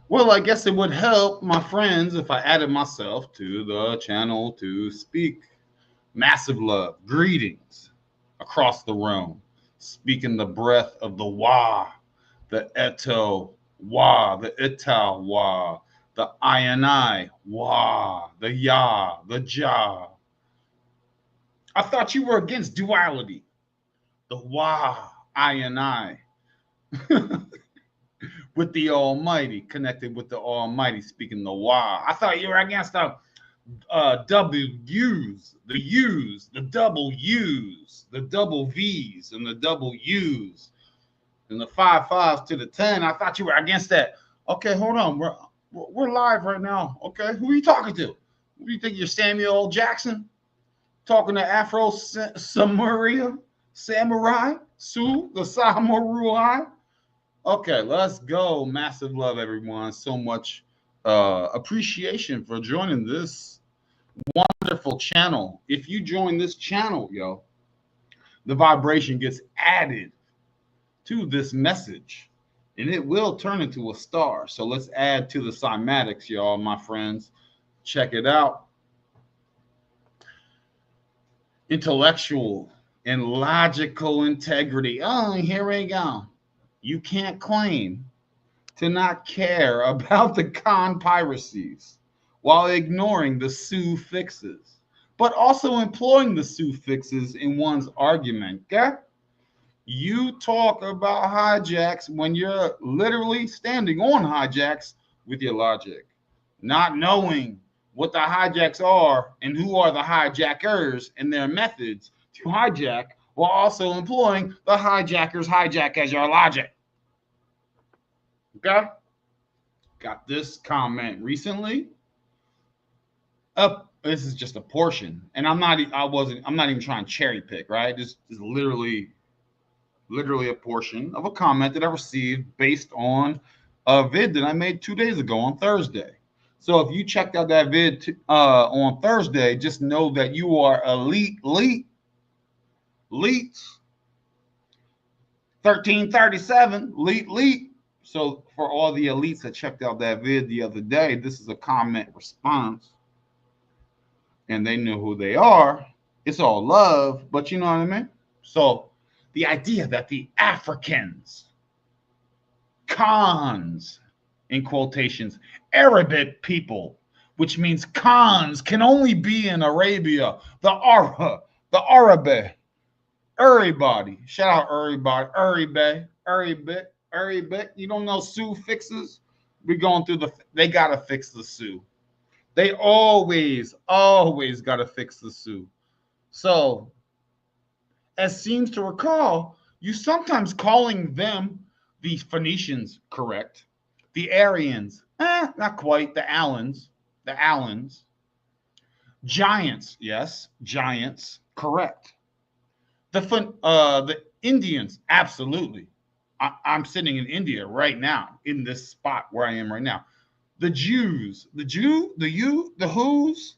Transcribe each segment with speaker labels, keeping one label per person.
Speaker 1: Well, I guess it would help my friends if I added myself to the channel to speak. Massive love, greetings across the realm, speaking the breath of the Wa, the Eto Wa, the Ital Wa, the I and I Wa, the Ya, the Ja. I thought you were against duality, the Wa, I and I, with the Almighty, connected with the Almighty, speaking the Wa. I thought you were against the double U's, the double V's, and the double U's, and the five fives to the 10. I thought you were against that. Okay, hold on. We're live right now. Okay, who are you talking to? Who do you think you're, Samuel L. Jackson? Talking to Afro Samurai Sue, the Samurai? Okay, let's go. Massive love, everyone. So much appreciation for joining this wonderful channel. If you join this channel, yo, the vibration gets added to this message and it will turn into a star. So let's add to the cymatics, y'all, my friends. Check it out. Intellectual and logical integrity. Oh, here we go. You can't claim to not care about the conspiracies while ignoring the suffixes, but also employing the suffixes in one's argument. Okay? You talk about hijacks when you're literally standing on hijacks with your logic, not knowing what the hijacks are and who are the hijackers and their methods to hijack, while also employing the hijackers hijack as your logic. Okay? Got this comment recently. Up, this is just a portion, and I'm not even trying to cherry pick, right? This is literally a portion of a comment that I received based on a vid that I made 2 days ago on Thursday. So if you checked out that vid on Thursday, just know that you are elite, 1337, elite. So for all the elites that checked out that vid the other day, this is a comment response, and they know who they are. It's all love, but you know what I mean? So the idea that the Africans, Khans, in quotations, Arabic people, which means Khans can only be in Arabia, the Arabe, everybody. Shout out everybody, Arabic. You don't know suffixes? We're going through they got to fix the Sioux. They always got to fix the Sioux. So, as seems to recall, you sometimes calling them the Phoenicians, correct? The Aryans, not quite. The Allens. Giants, yes, giants, correct. The Indians, absolutely. I'm sitting in India right now, in this spot where I am right now. The Jews, the who's.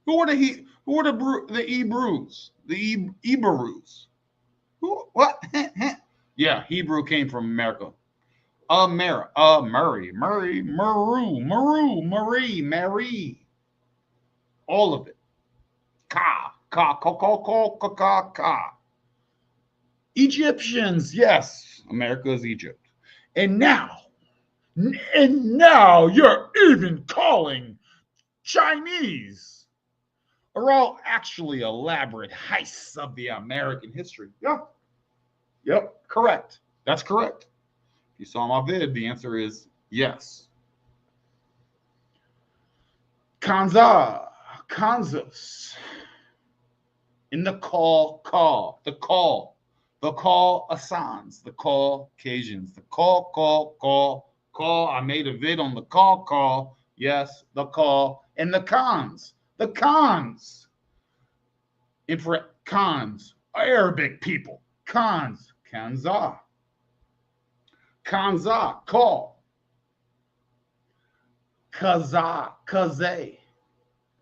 Speaker 1: Who are the Hebrews? The Hebrews. Who? What? Yeah, Hebrew came from America. Mary. All of it. Ka. Egyptians, yes. America is Egypt. And now, you're even calling Chinese are all actually elaborate heists of the American history. Yeah. Yep. Correct. That's correct. If you saw my vid, the answer is yes. Kanzas. In the call Assans, the call Cajuns, the call. I made a vid on the call. Yes, the call. And the cons. Cons, Arabic people. Kanza, call.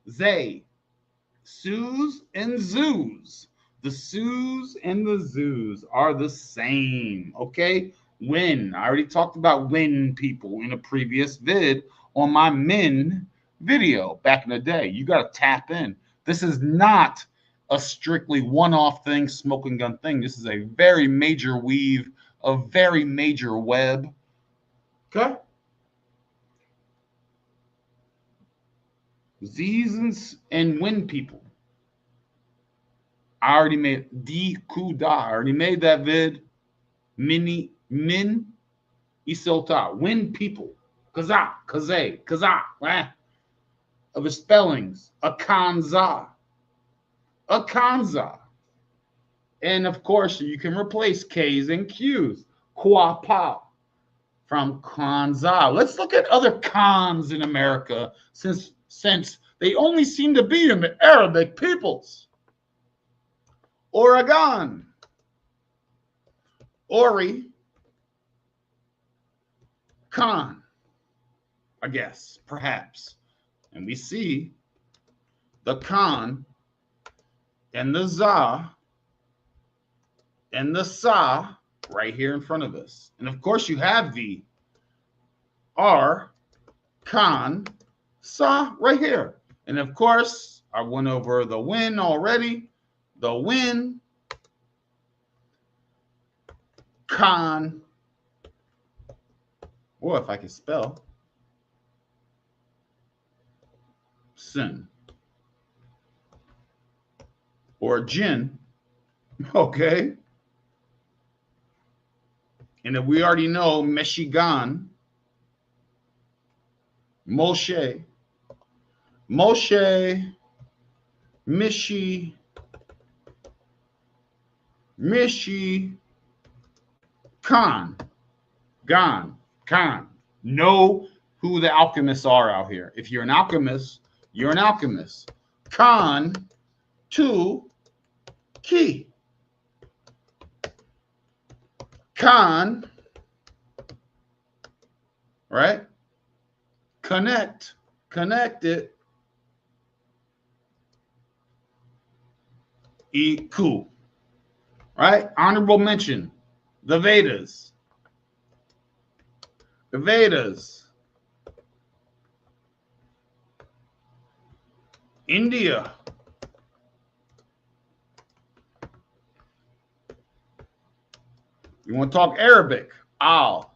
Speaker 1: Zay, Sioux and zoos. The Sioux and the zoos are the same. Okay? Win. I already talked about win people in a previous vid on my min video back in the day. You got to tap in. This is not a strictly one-off thing, smoking gun thing. This is a very major weave, a very major web. Okay? Z's and win people. I already made D Kuda. I already made that vid. Min isota. Win people. Kaza, kaze, of the spellings. A Kanzas. A Kanzas. And of course, you can replace K's and Q's. Kuapa from Kanzas. Let's look at other Khans in America since they only seem to be in the Arabic peoples. Oregon. Ori. Khan. I guess, perhaps. And we see the Khan and the Za and the Sa right here in front of us. And of course, you have the R, Khan, Sa right here. And of course, I went over the win already. The win, Khan, or if I can spell, sin, or jinn, okay? And if we already know Meshigan, Moshe, Mishi, Khan. Know who the alchemists are out here. If you're an alchemist, you're an alchemist. Khan, to, key. Khan, right? Connect it. Iku, right? Honorable mention, the Vedas. The Vedas. India. You want to talk Arabic? Al,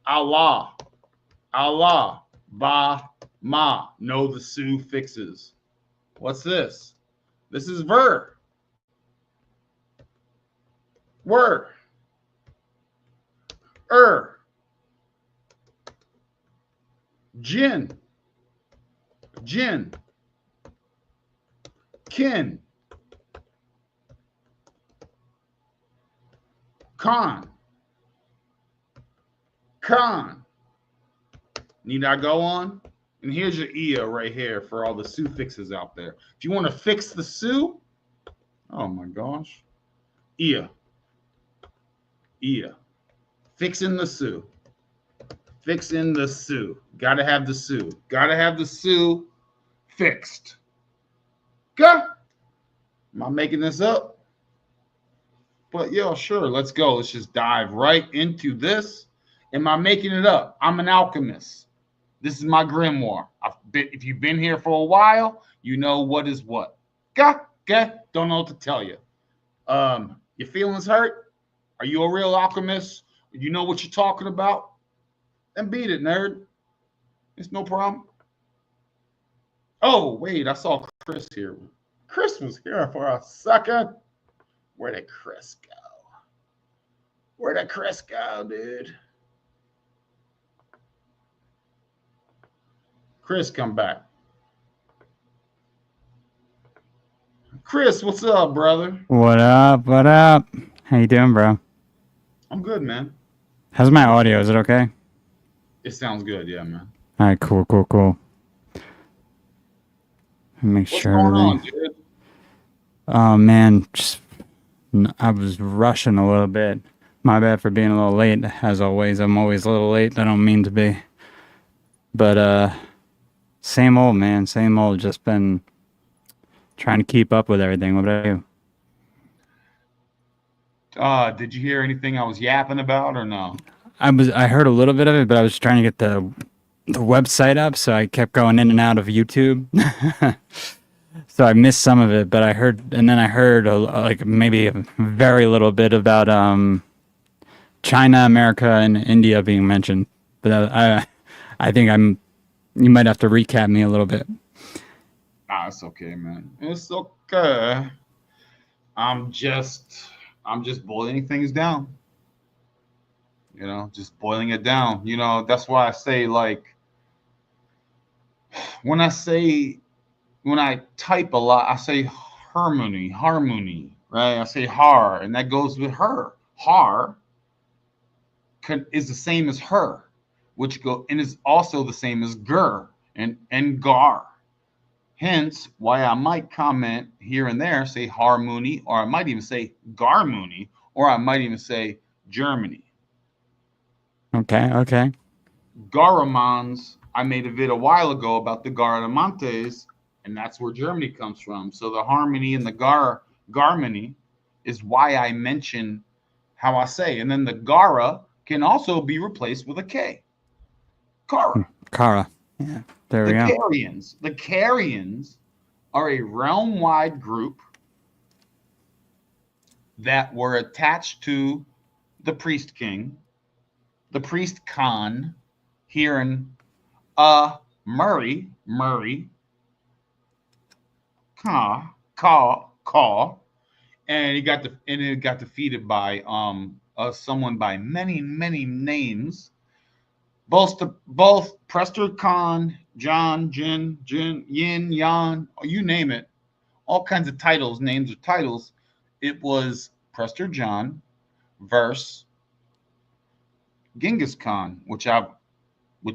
Speaker 1: Allah, Ba, Ma. Know the suffixes. What's this? This is ver. Were. Jin. Kin. Khan. Need I go on? And here's your Ia right here for all the suffixes out there. If you want to fix the su, oh my gosh. Ia. Fixing the su. Gotta have the su fixed. Okay? Am I making this up? But yeah, sure, let's go. Let's just dive right into this. Am I making it up? I'm an alchemist. This is my grimoire. If you've been here for a while, you know what is what. Okay? Don't know what to tell you. Your feelings hurt? Are you a real alchemist? You know what you're talking about? Then beat it, nerd. It's no problem. Oh, wait, I saw Chris here. Chris was here for a second. Where did Chris go? Dude? Chris, come back. Chris, what's up, brother?
Speaker 2: What up? How you doing, bro?
Speaker 1: I'm good, man.
Speaker 2: How's my audio? Is it okay?
Speaker 1: It sounds good, yeah, man.
Speaker 2: All right, cool. Make
Speaker 1: What's
Speaker 2: sure
Speaker 1: going
Speaker 2: everything.
Speaker 1: on, dude?
Speaker 2: Oh man, I was rushing a little bit. My bad for being a little late. As always, I'm always a little late. I don't mean to be. But same old, man. Same old. Just been trying to keep up with everything. What about you?
Speaker 1: Did you hear anything I was yapping about or no?
Speaker 2: I heard a little bit of it, but I was trying to get the website up, so I kept going in and out of YouTube. So I missed some of it, but I heard, and then I heard like maybe a very little bit about China, America, and India being mentioned. But I think you might have to recap me a little bit.
Speaker 1: Nah, it's okay, man. It's okay. I'm just boiling things down. Just boiling it down. That's why I say, like, when I type a lot, I say harmony, right? I say har, and that goes with her. Har is the same as her, and is also the same as gur and gar. Hence, why I might comment here and there, say harmony, or I might even say garmony, or I might even say Germany.
Speaker 2: Okay.
Speaker 1: Garamons, I made a vid a while ago about the Garamantes, and that's where Germany comes from. So the harmony and the garmony is why I mention how I say. And then the Gara can also be replaced with a K. Kara.
Speaker 2: Kara. Yeah, there we go.
Speaker 1: The Carians are a realm-wide group that were attached to the priest king, the priest Khan, here in Murray, and it got defeated by someone by many names. Both Prester Khan, John, Jin, Yin, Yan, you name it, all kinds of names of titles. It was Prester John versus Genghis Khan, which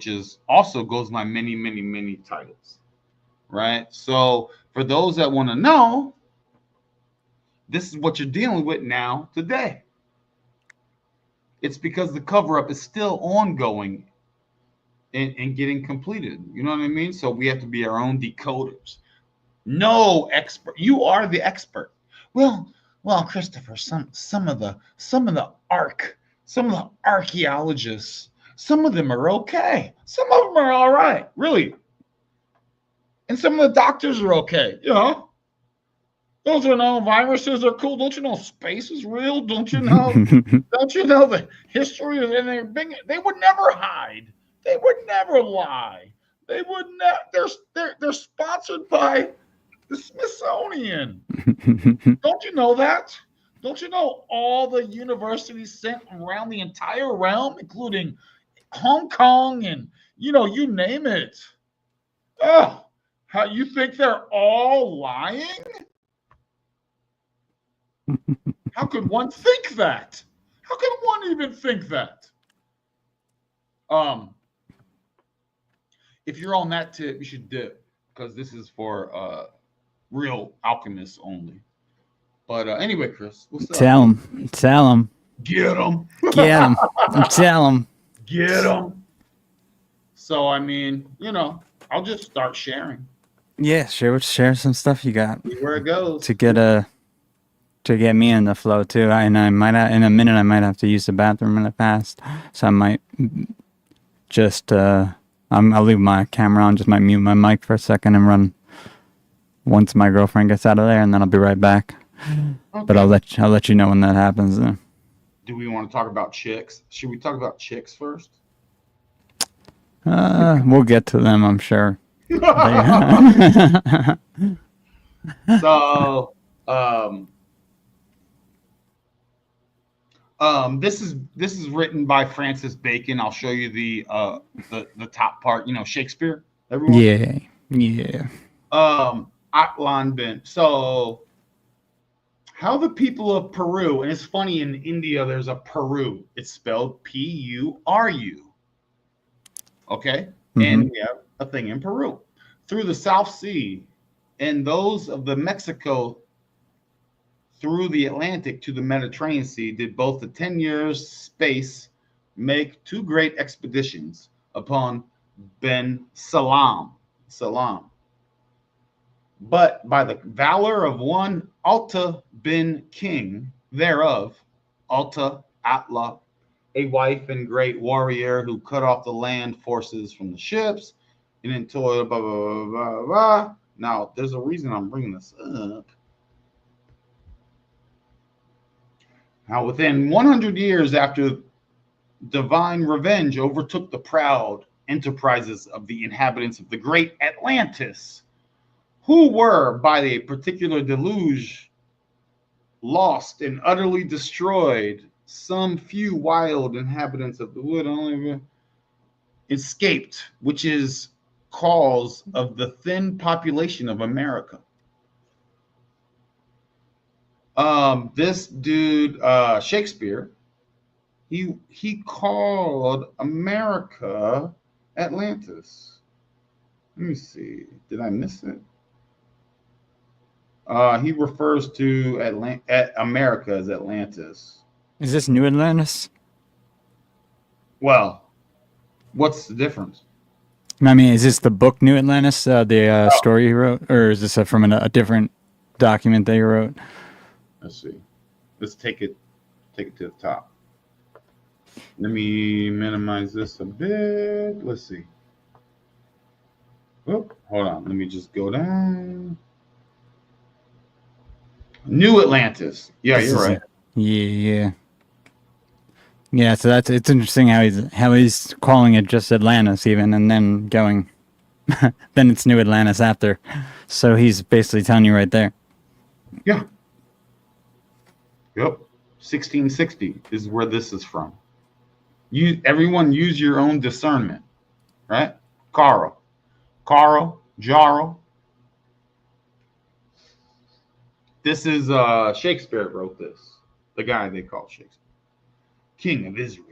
Speaker 1: is also goes by many titles, right? So for those that want to know, this is what you're dealing with now today. It's because the cover-up is still ongoing and getting completed. You know what I mean? So we have to be our own decoders. No expert. You are the expert. Well, Christopher, some of the archaeologists, some of them are okay. Some of them are all right, really. And some of the doctors are okay. Those are no viruses are cool. Don't you know space is real? Don't you know? Don't you know the history of it? They would never hide. They would never lie. They would never. They're sponsored by the Smithsonian. Don't you know that? Don't you know all the universities sent around the entire realm, including Hong Kong and you name it? Oh, how you think they're all lying? How could one think that? How could one even think that? If you're on that tip, you should dip, because this is for real alchemists only. But anyway, Chris, what's up?
Speaker 2: Tell him.
Speaker 1: Get him.
Speaker 2: Tell him.
Speaker 1: Get him. So I mean, I'll just start sharing.
Speaker 2: Yeah, share some stuff you got.
Speaker 1: See where it goes.
Speaker 2: To get me in the flow too. And I might in a minute I might have to use the bathroom in the past, so I might just I'll leave my camera on, just might mute my mic for a second and run once my girlfriend gets out of there, and then I'll be right back. Okay. But I'll let you know when that happens.
Speaker 1: Do we want to talk about chicks? Should we talk about chicks first?
Speaker 2: We'll get to them, I'm sure.
Speaker 1: So, this is written by Francis Bacon. I'll show you the top part. Shakespeare. Everyone.
Speaker 2: Yeah.
Speaker 1: Atlan bin. So, how the people of Peru, and it's funny, in India there's a Peru. It's spelled P-U-R-U. Okay, and we have a thing in Peru. Through the South Sea and those of the Mexico through the Atlantic to the Mediterranean Sea did both the 10 years space make two great expeditions upon Ben Salam. But by the valor of one Alta bin King thereof, Alta Atla a wife and great warrior who cut off the land forces from the ships and then toiled blah, blah, blah, blah, blah. Now, there's a reason I'm bringing this up. Now, within 100 years after divine revenge overtook the proud enterprises of the inhabitants of the great Atlantis, who were, by a particular deluge, lost and utterly destroyed, some few wild inhabitants of the wood only escaped, which is cause of the thin population of America. This dude, Shakespeare, he called America Atlantis. Let me see. Did I miss it? He refers to America as Atlantis.
Speaker 2: Is this New Atlantis?
Speaker 1: Well, what's the difference?
Speaker 2: I mean, is this the book New Atlantis, the story he wrote, or is this from a different document that he wrote?
Speaker 1: Let's see. Let's take it to the top. Let me minimize this a bit. Let's see. Oh, hold on. Let me just go down. New Atlantis. Yeah, you're right.
Speaker 2: Yeah. So it's interesting how he's calling it just Atlantis even, and then going, then it's New Atlantis after. So he's basically telling you right there.
Speaker 1: Yeah. Yep. 1660 is where this is from. Everyone use your own discernment, right? Caro, Jaro. This is Shakespeare wrote this. The guy they call Shakespeare, King of Israel.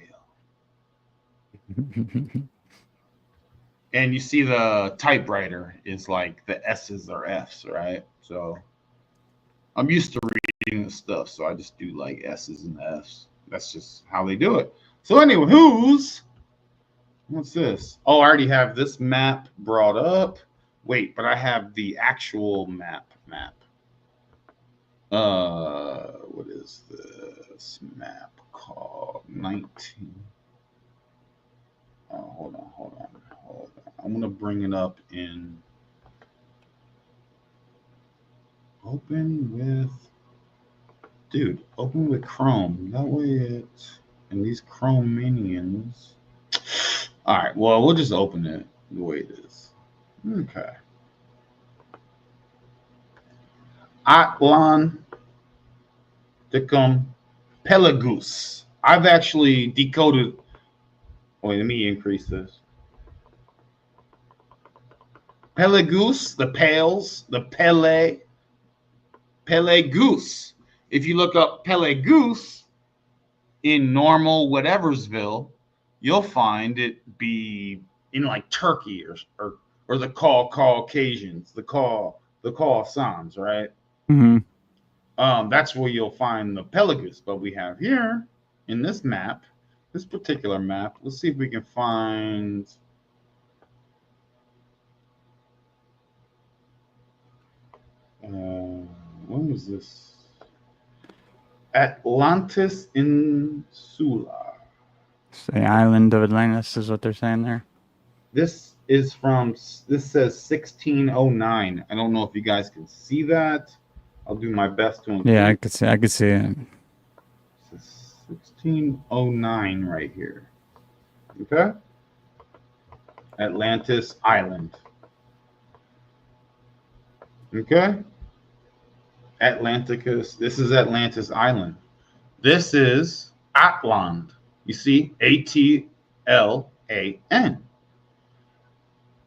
Speaker 1: And you see the typewriter is like the S's or F's, right? So I'm used to reading this stuff, so I just do like S's and F's. That's just how they do it. So anyway, what's this? Oh, I already have this map brought up. Wait, but I have the actual map. What is this map called? 19. Oh, hold on. I'm gonna bring it up in open with Chrome. That way and these Chrome minions. All right, well, we'll just open it the way it is. Okay. Atlanticum Pelagus. I've actually decoded. Wait, let me increase this. Pelagus, the Pales, the Pelagus. If you look up Pelagus in normal whateversville, you'll find it be in like Turkey or the Caucasians, the Khoisans, right?
Speaker 2: Mm-hmm.
Speaker 1: That's where you'll find the Pelagus. But we have here in this map, this particular map. Let's see if we can find. When was this? Atlantis Insula.
Speaker 2: So the island of Atlantis is what they're saying there.
Speaker 1: This says 1609. I don't know if you guys can see that. I'll do my best to include.
Speaker 2: Yeah, I could see it.
Speaker 1: It's 1609 right here. Okay? Atlantis Island. Okay? Atlanticus. This is Atlantis Island. This is Atland. You see? Atlan.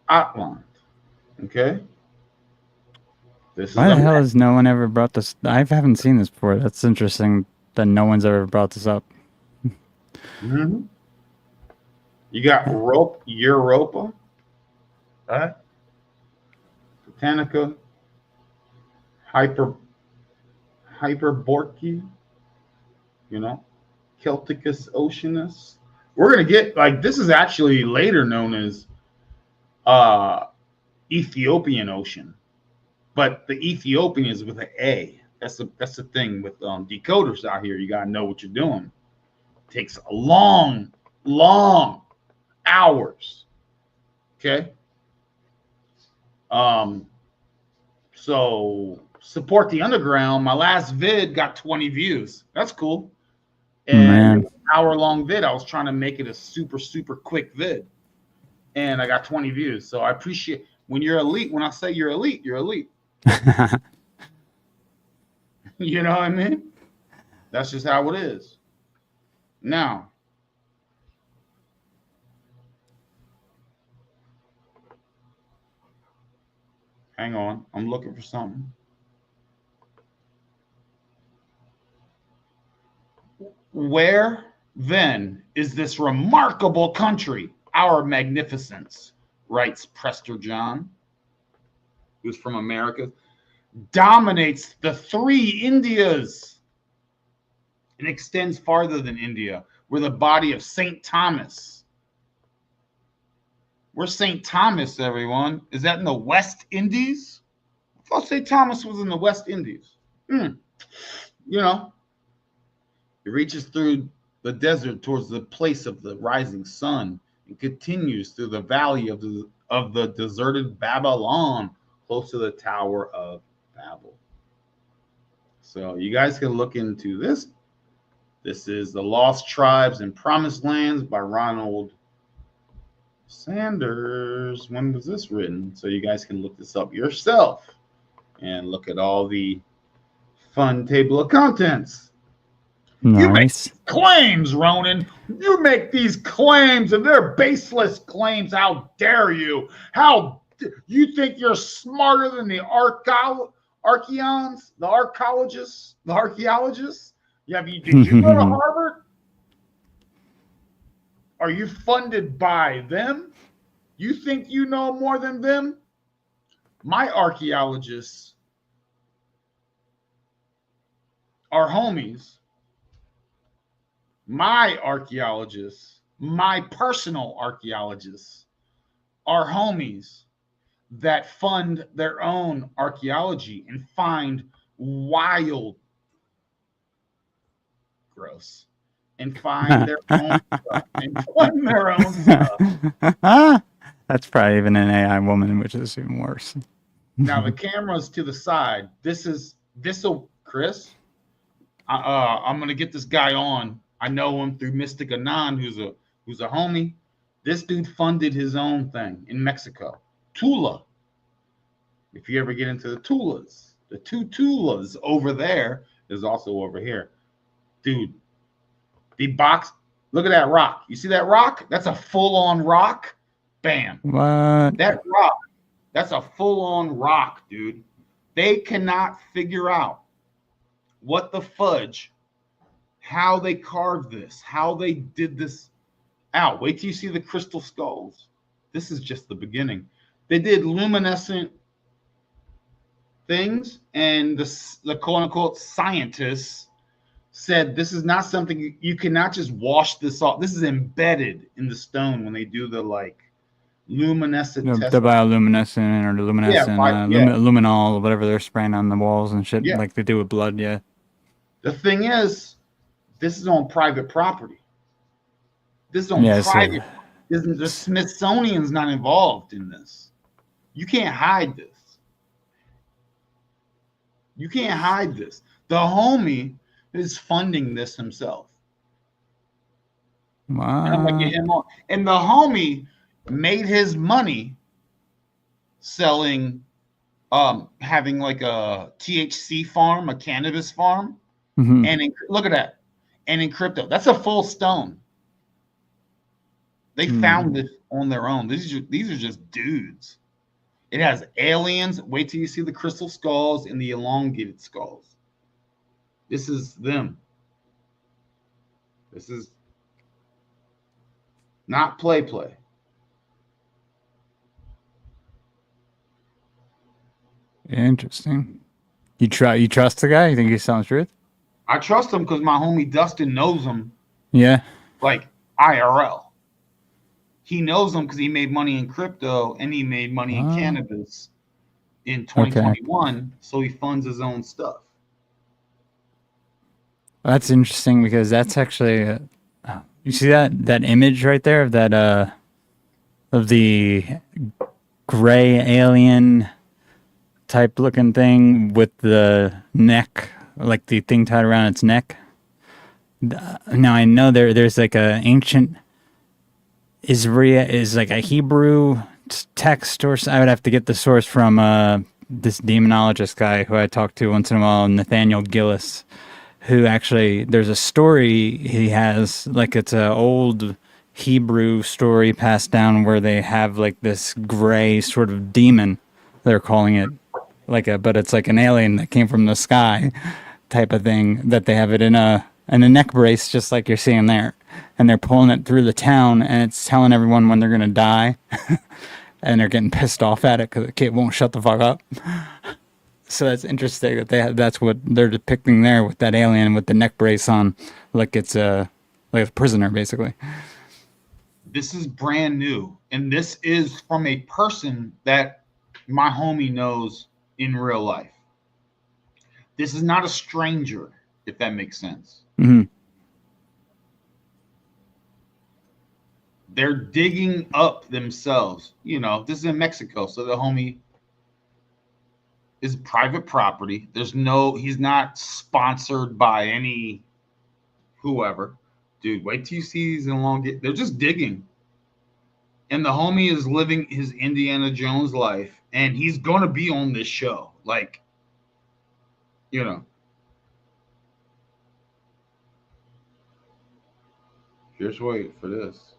Speaker 1: Atland. Okay?
Speaker 2: Why the hell has no one ever brought this? I haven't seen this before. That's interesting that no one's ever brought this up.
Speaker 1: Mm-hmm. You got Europa, right? Britannica, Hyperborchy, Celticus Oceanus. We're gonna get this is actually later known as Ethiopian Ocean, but the Ethiopian is with an A. That's the thing with decoders out here. You gotta know what you're doing. Takes a long hours. Okay. So support the underground. My last vid got 20 views. That's cool. And it was an hour-long vid. I was trying to make it a super quick vid, and I got 20 views. So I appreciate when you're elite. When I say you're elite, you're elite. You know what I mean? That's just how it is. Now, hang on. I'm looking for something. Where then is this remarkable country, our magnificence, writes Prester John, who's from America, dominates the three Indias and extends farther than India. We're the body of St. Thomas. We're St. Thomas, everyone. Is that in the West Indies? I thought St. Thomas was in the West Indies. You know, it reaches through the desert towards the place of the rising sun and continues through the valley of the deserted Babylon, close to the Tower of Babel. So you guys can look into this. This is The Lost Tribes and Promised Lands by Ronald Sanders. When was this written? So you guys can look this up yourself and look at all the fun table of contents.
Speaker 2: Nice.
Speaker 1: You make claims, Ronin. You make these claims, and they're baseless claims. How dare you? How you think you're smarter than the archaeons, the archaeologists, the archaeologists? Did you go to Harvard? Are you funded by them? You think you know more than them? My archaeologists are homies. My archaeologists, my personal archaeologists, are homies that fund their own archaeology and find wild, gross, and find their own stuff and fund their own stuff.
Speaker 2: That's probably even an AI woman, which is even worse.
Speaker 1: Now the camera's to the side. This'll Chris. I'm gonna get this guy on. I know him through Mystic Anon, who's a homie. This dude funded his own thing in Mexico. Tula. If you ever get into the Tulas, the two Tulas over there is also over here. Dude, the box, look at that rock. You see that rock? That's a full-on rock. Bam.
Speaker 2: What?
Speaker 1: That rock, that's a full-on rock, dude. They cannot figure out what the fudge, how they carved this, how they did this out. Wait till you see the crystal skulls. This is just the beginning. They did luminescent things, and the quote-unquote scientists said this is not something you cannot just wash this off. This is embedded in the stone when they do the like luminescent
Speaker 2: the bioluminescent or the luminescent, luminol, whatever they're spraying on the walls and shit, like they do with blood. Yeah.
Speaker 1: The thing is, this is on private property. This is on private. The Smithsonian's not involved in this. You can't hide this. You can't hide this. The homie is funding this himself.
Speaker 2: Wow.
Speaker 1: And I'm gonna get him on. And the homie made his money selling, having like a THC farm, a cannabis farm.
Speaker 2: Mm-hmm.
Speaker 1: And look at that. And in crypto, that's a full stone. They found this on their own. These are just dudes. It has aliens. Wait till you see the crystal skulls and the elongated skulls. This is them. This is not play.
Speaker 2: Interesting. You trust the guy? You think he's telling the truth?
Speaker 1: I trust him because my homie Dustin knows him.
Speaker 2: Yeah.
Speaker 1: Like IRL. He knows him because he made money in crypto and he made money in cannabis in 2021. Okay. So he funds his own stuff.
Speaker 2: That's interesting because that's actually You see that image right there of that of the gray alien type looking thing with the neck, like the thing tied around its neck. Now I know there's like a ancient Israel is like a Hebrew text, or I would have to get the source from this demonologist guy who I talk to once in a while, Nathaniel Gillis, who actually there's a story he has, like it's a old Hebrew story passed down where they have like this gray sort of demon, they're calling it, but it's like an alien that came from the sky type of thing, that they have it in a neck brace just like you're seeing there, and they're pulling it through the town, and it's telling everyone when they're gonna die. And they're getting pissed off at it because the kid won't shut the fuck up. So that's interesting that that's what they're depicting there with that alien with the neck brace on, like it's a prisoner basically.
Speaker 1: This is brand new, and this is from a person that my homie knows in real life. This is not a stranger, if that makes sense.
Speaker 2: Mm-hmm.
Speaker 1: They're digging up themselves. This is in Mexico, so the homie is private property. He's not sponsored by any whoever. Dude, wait till you see these they're just digging. And the homie is living his Indiana Jones life, and he's going to be on this show. Like, just wait for this.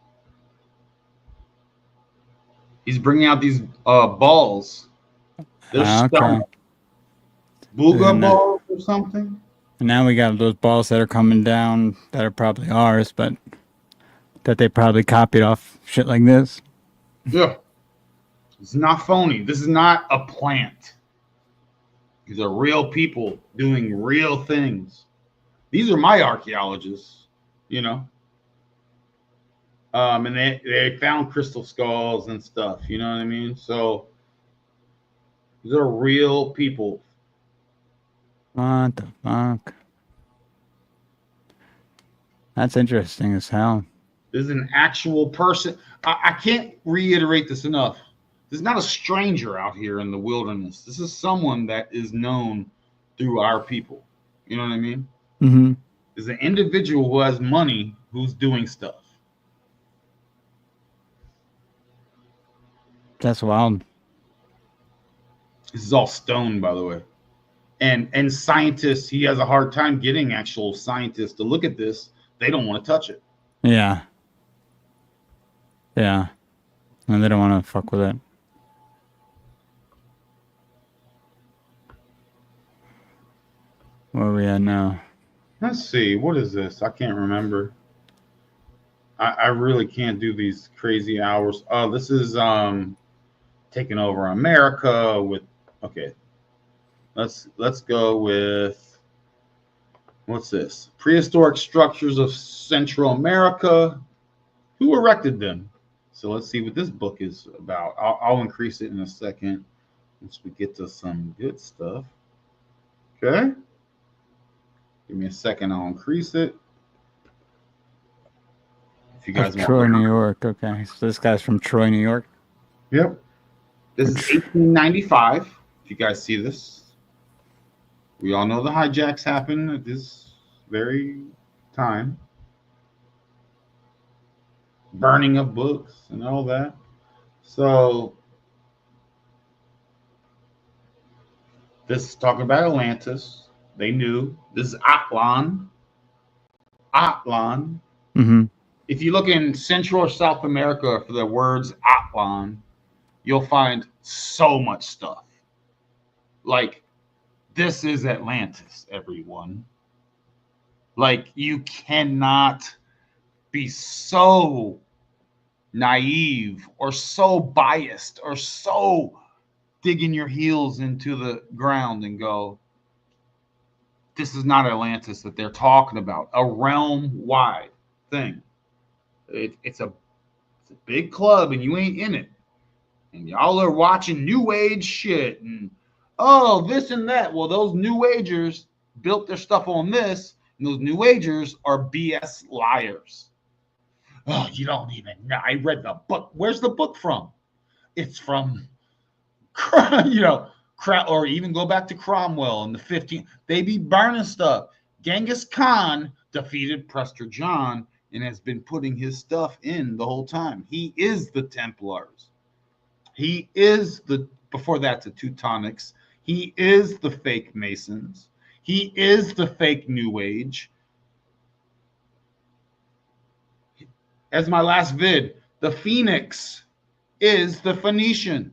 Speaker 1: He's bringing out these balls. They're
Speaker 2: Okay.
Speaker 1: Booga balls or something.
Speaker 2: And now we got those balls that are coming down that are probably ours, but that they probably copied off shit like this.
Speaker 1: Yeah. It's not phony. This is not a plant. These are real people doing real things. These are my archaeologists, and they found crystal skulls and stuff, you know what I mean? So these are real people.
Speaker 2: What the fuck? That's interesting as hell.
Speaker 1: This is an actual person. I can't reiterate this enough. This is not a stranger out here in the wilderness. This is someone that is known through our people. You know what I mean?
Speaker 2: Mm-hmm.
Speaker 1: There's an individual who has money who's doing stuff.
Speaker 2: That's wild.
Speaker 1: This is all stone, by the way. And scientists, he has a hard time getting actual scientists to look at this. They don't want to touch it.
Speaker 2: Yeah. Yeah. And they don't want to fuck with it. Where are we at now?
Speaker 1: Let's see. What is this? I can't remember. I really can't do these crazy hours. Oh, this is taking over America with. Okay. Let's go with. What's this? Prehistoric structures of Central America. Who erected them? So let's see what this book is about. I'll increase it in a second once we get to some good stuff. Okay. Give me a second. I'll increase it. If you guys want.
Speaker 2: Troy, New York. Okay. So this guy's from Troy, New York.
Speaker 1: Yep. This is 1895. If you guys see this. We all know the hijacks happen at this very time. Burning of books and all that. So this is talking about Atlantis. They knew. This is Atlan. Atlan.
Speaker 2: Mm-hmm.
Speaker 1: If you look in Central or South America for the words Atlan, you'll find so much stuff. Like, this is Atlantis, everyone. Like, you cannot be so naive or so biased or so digging your heels into the ground and go, this is not Atlantis that they're talking about. A realm-wide thing. It's a big club and you ain't in it. And y'all are watching New Age shit and this and that. Well, those New Agers built their stuff on this, and those New Agers are BS liars. Oh, you don't even know. I read the book. Where's the book from? It's from, or even go back to Cromwell in the 15th. They be burning stuff. Genghis Khan defeated Prester John and has been putting his stuff in the whole time. He is the Templars. He is before that, the Teutonics. He is the fake Masons. He is the fake New Age. As my last vid, the Phoenix is the Phoenician.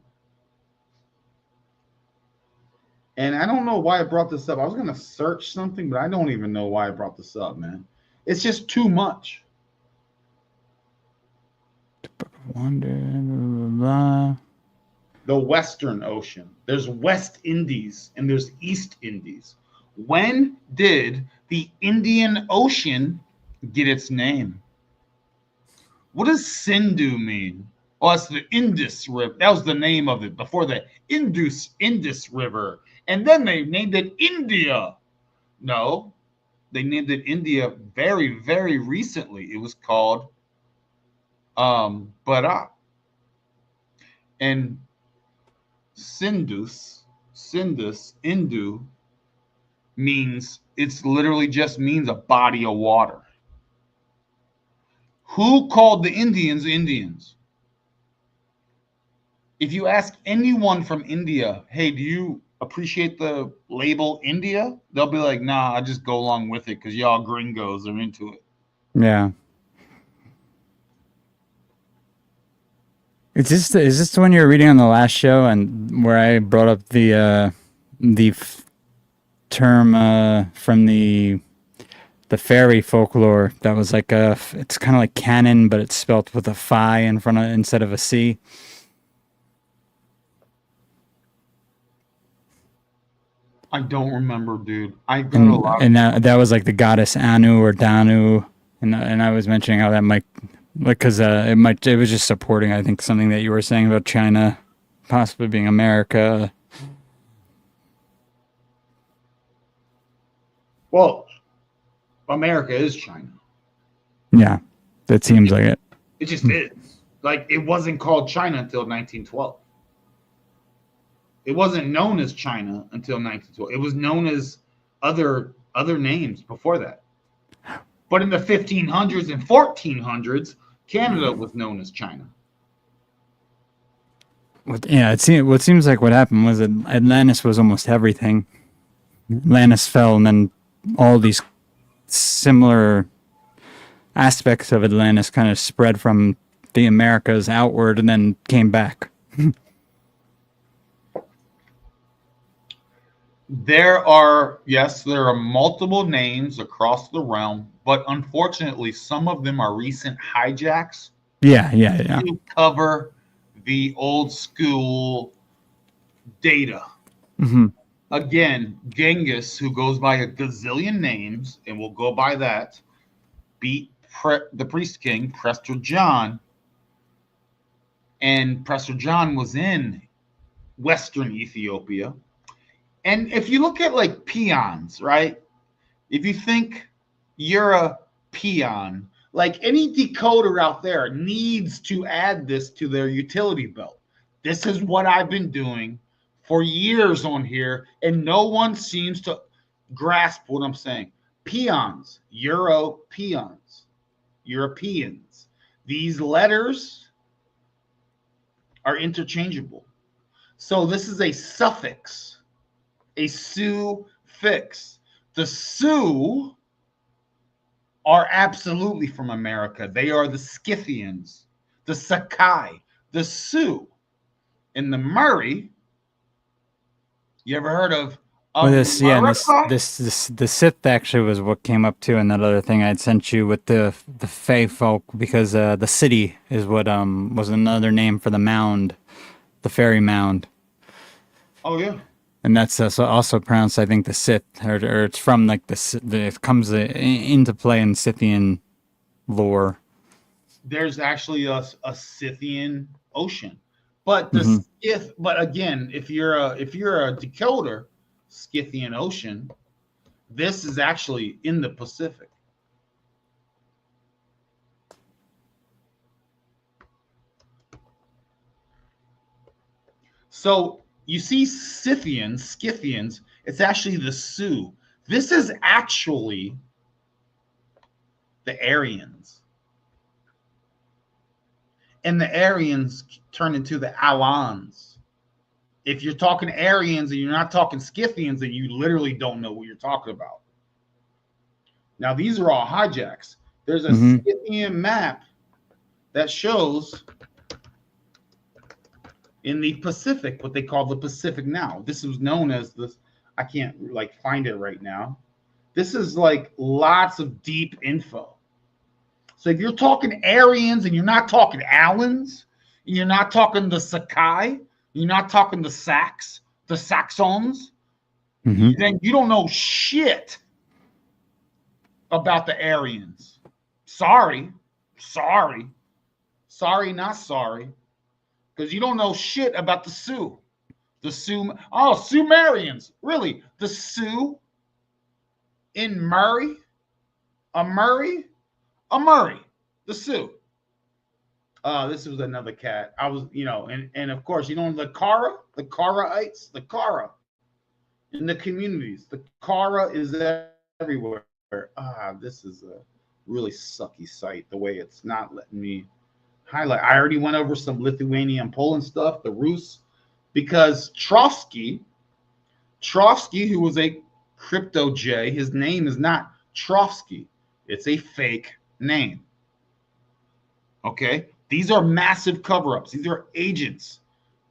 Speaker 1: And I don't know why I brought this up. I was going to search something, but I don't even know why I brought this up, man. It's just too much.
Speaker 2: Wonder, blah, blah, blah.
Speaker 1: The Western Ocean. There's West Indies and there's East Indies. When did the Indian Ocean get its name? What does Sindhu mean? Oh, that's the Indus River. That was the name of it before the Indus River. And then they named it India. No, they named it India very, very recently. It was called Bharat. And Sindus, Indu means, it's literally just means a body of water. Who called the Indians Indians? If you ask anyone from India, hey, do you appreciate the label India? They'll be like, nah, I just go along with it because y'all gringos are into it.
Speaker 2: Yeah. Is this the one you were reading on the last show, and where I brought up the term from the fairy folklore that was like it's kind of like canon, but it's spelt with a phi in front of instead of a c.
Speaker 1: I don't remember, dude. I got a lot.
Speaker 2: And that was like the goddess Anu or Danu, and I was mentioning how that might, like, because it was just supporting, I think, something that you were saying about China possibly being America.
Speaker 1: Well, America is China.
Speaker 2: Yeah, that seems like it.
Speaker 1: It just is. Like, it wasn't called China until 1912. It wasn't known as China until 1912. It was known as other names before that. But in the 1500s and 1400s, Canada was known as China.
Speaker 2: What seems like what happened was that Atlantis was almost everything. Atlantis fell, and then all these similar aspects of Atlantis kind of spread from the Americas outward and then came back.
Speaker 1: There are multiple names across the realm, but unfortunately, some of them are recent hijacks.
Speaker 2: Yeah.
Speaker 1: To cover the old school data.
Speaker 2: Mm-hmm.
Speaker 1: Again, Genghis, who goes by a gazillion names, and we'll go by that, beat the priest king, Prester John. And Prester John was in Western Ethiopia. And if you look at like peons, right? If you think you're a peon, like any decoder out there needs to add this to their utility belt. This is what I've been doing for years on here, and no one seems to grasp what I'm saying. Peons, Europeans. These letters are interchangeable. So this is a suffix, a suffix. The Sioux are absolutely from America. They are the Scythians, the Sakai, the Sioux. In the Murray, you ever heard of
Speaker 2: the Sith actually was what came up too in that other thing I'd sent you with the Fey folk, because the city is what was another name for the mound, the fairy mound.
Speaker 1: Oh yeah.
Speaker 2: And that's also pronounced, I think, the Sith, or it's from like it comes into play in Scythian lore.
Speaker 1: There's actually a Scythian ocean, but the but again, if you're a decoder, Scythian Ocean, this is actually in the Pacific. So you see Scythians, it's actually the Sioux. This is actually the Aryans. And the Aryans turn into the Alans. If you're talking Aryans and you're not talking Scythians, then you literally don't know what you're talking about. Now, these are all hijacks. There's a Scythian map that shows in the Pacific, what they call the Pacific now. This is known as this. I can't like find it right now. This is like lots of deep info. So if you're talking Aryans and you're not talking Alans, and you're not talking the Sakai, you're not talking the Saxons, then you don't know shit about the Aryans. Sorry, not sorry. Because you don't know shit about the Sioux. Sumerians. Really? The Sioux in Murray? A Murray? The Sioux. This was another cat. I was, and of course, the Karaites, the Kara in the communities. The Kara is everywhere. This is a really sucky site, the way it's not letting me highlight. I already went over some Lithuania and Poland stuff, the Rus, because Trotsky, who was a crypto J, his name is not Trotsky. It's a fake name. Okay? These are massive cover-ups. These are agents.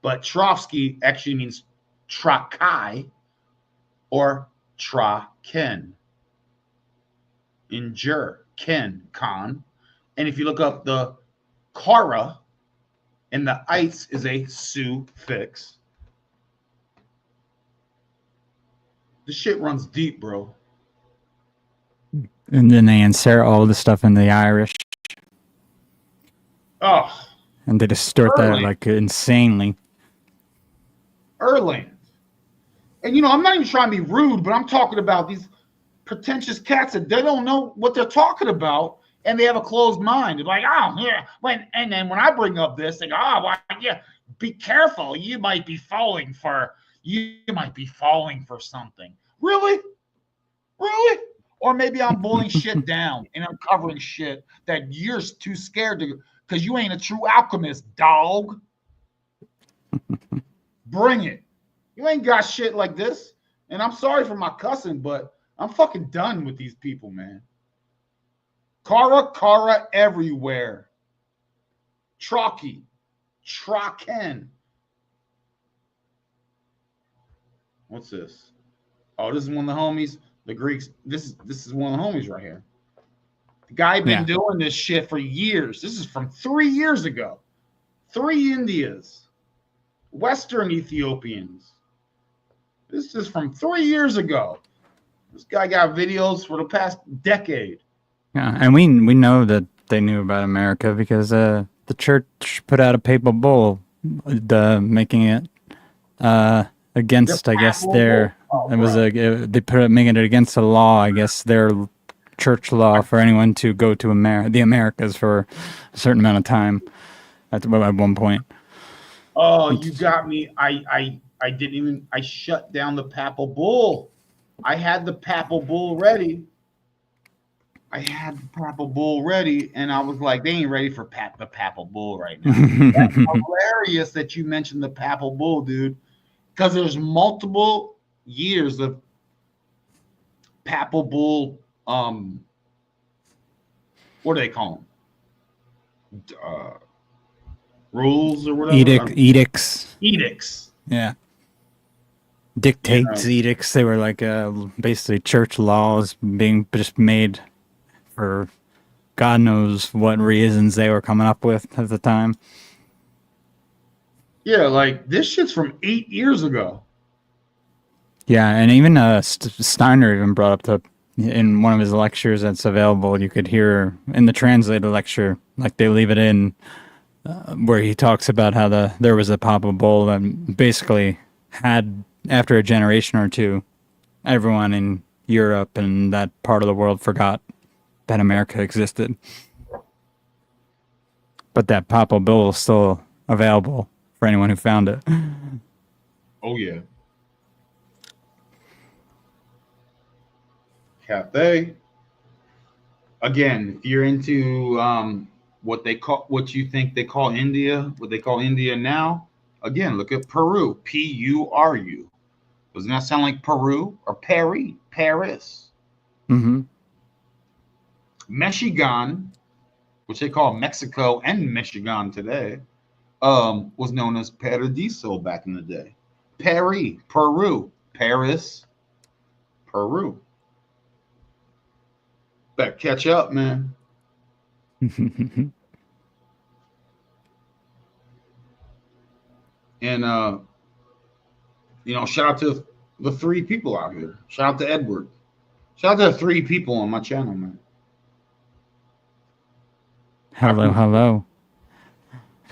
Speaker 1: But Trotsky actually means Trakai or Traken. In Ken, Khan. And if you look up the Kara and the ites is a suffix. The shit runs deep, bro.
Speaker 2: And then they insert all the stuff in the Irish.
Speaker 1: Oh.
Speaker 2: And they distort that like insanely.
Speaker 1: Erland. And I'm not even trying to be rude, but I'm talking about these pretentious cats that they don't know what they're talking about. And they have a closed mind. They're like, oh, yeah. And then when I bring up this, they go, oh, well, yeah, be careful. You might be falling for something. Really? Or maybe I'm bullying shit down and I'm covering shit that you're too scared to, because you ain't a true alchemist, dog. Bring it. You ain't got shit like this. And I'm sorry for my cussing, but I'm fucking done with these people, man. Kara everywhere. Trocky. Traken. What's this? Oh, this is one of the homies. The Greeks. This is one of the homies right here. The guy been doing this shit for years. This is from 3 years ago. 3 Indias. Western Ethiopians. This is from 3 years ago. This guy got videos for the past decade.
Speaker 2: Yeah, and we know that they knew about America because the church put out a papal bull, making it against, I guess, their they put it making it against the law, I guess, their church law for anyone to go to the Americas for a certain amount of time at one point.
Speaker 1: Oh, you got me. I shut down the papal bull. I had the papal bull ready. And I was like, they ain't ready for the papal bull right now. That's hilarious that you mentioned the papal bull, dude, because there's multiple years of papal bull, what do they call them? Rules or whatever?
Speaker 2: Edicts.
Speaker 1: Yeah.
Speaker 2: Dictates, edicts. They were like basically church laws being just made for God knows what reasons they were coming up with at the time.
Speaker 1: Yeah, like this shit's from 8 years ago.
Speaker 2: Yeah, and even Steiner even brought up in one of his lectures that's available. You could hear in the translated lecture, like they leave it in, where he talks about how there was a papal bull that basically had, after a generation or two, everyone in Europe and that part of the world forgot that America existed. But that papal bull is still available for anyone who found it.
Speaker 1: Oh yeah. Cathay. Again, if you're into what you think they call India, what they call India now, again, look at Peru. Puru. Doesn't that sound like Peru or Paris? Paris.
Speaker 2: Mm-hmm.
Speaker 1: Michigan, which they call Mexico and Michigan today, was known as Paradiso back in the day. Paris, Peru, Paris, Peru. Better catch up, man. And shout out to the three people out here. Shout out to Edward. Shout out to the three people on my channel, man.
Speaker 2: Hello.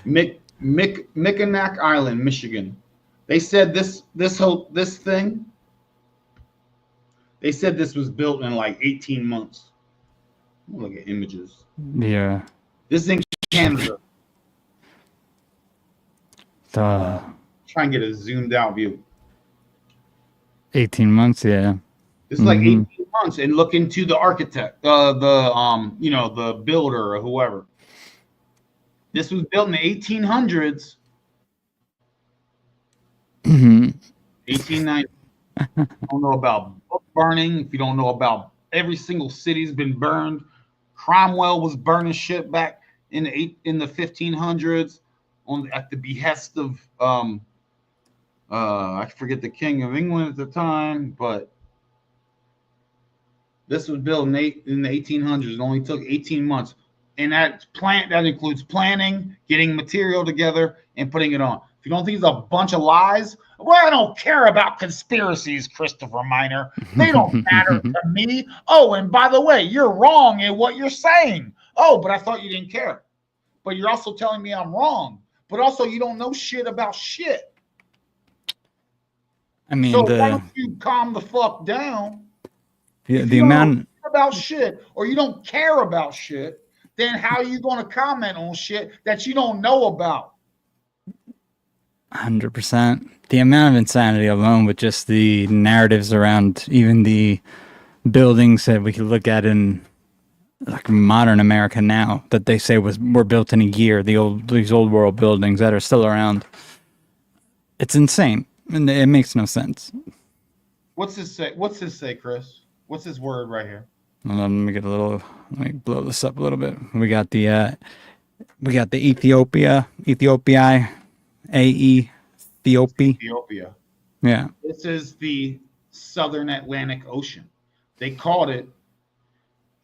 Speaker 1: Mickinac Island, Michigan. They said this thing. They said this was built in like 18 months. Look at images.
Speaker 2: Yeah.
Speaker 1: This is in Canada. Try and get a zoomed out view.
Speaker 2: 18 months, yeah.
Speaker 1: This is like 18 months, and look into the architect, the builder or whoever. This was built in the 1800s. 1890. If you don't know about book burning, if you don't know about every single city's been burned, Cromwell was burning shit back in the 1500s at the behest of I forget the King of England at the time, but this was built in the 1800s. It only took 18 months, and that includes planning, getting material together, and putting it on. If you don't think it's a bunch of lies, well, I don't care about conspiracies, Christopher Miner. They don't matter to me. Oh, and by the way, you're wrong in what you're saying. Oh, but I thought you didn't care. But you're also telling me I'm wrong. But also, you don't know shit about shit.
Speaker 2: I mean,
Speaker 1: so why don't you calm the fuck down?
Speaker 2: The amount
Speaker 1: about shit, or you don't care about shit, then how are you going to comment on shit that you don't know about?
Speaker 2: 100%. The amount of insanity alone with just the narratives around even the buildings that we could look at in like modern America now that they say were built in a year, these old world buildings that are still around. It's insane. And it makes no sense.
Speaker 1: What's this say, Chris? What's this word right here?
Speaker 2: Hold on, let me blow this up a little bit. We got the Ethiopia, Ethiopia. Yeah.
Speaker 1: This is the Southern Atlantic Ocean. They called it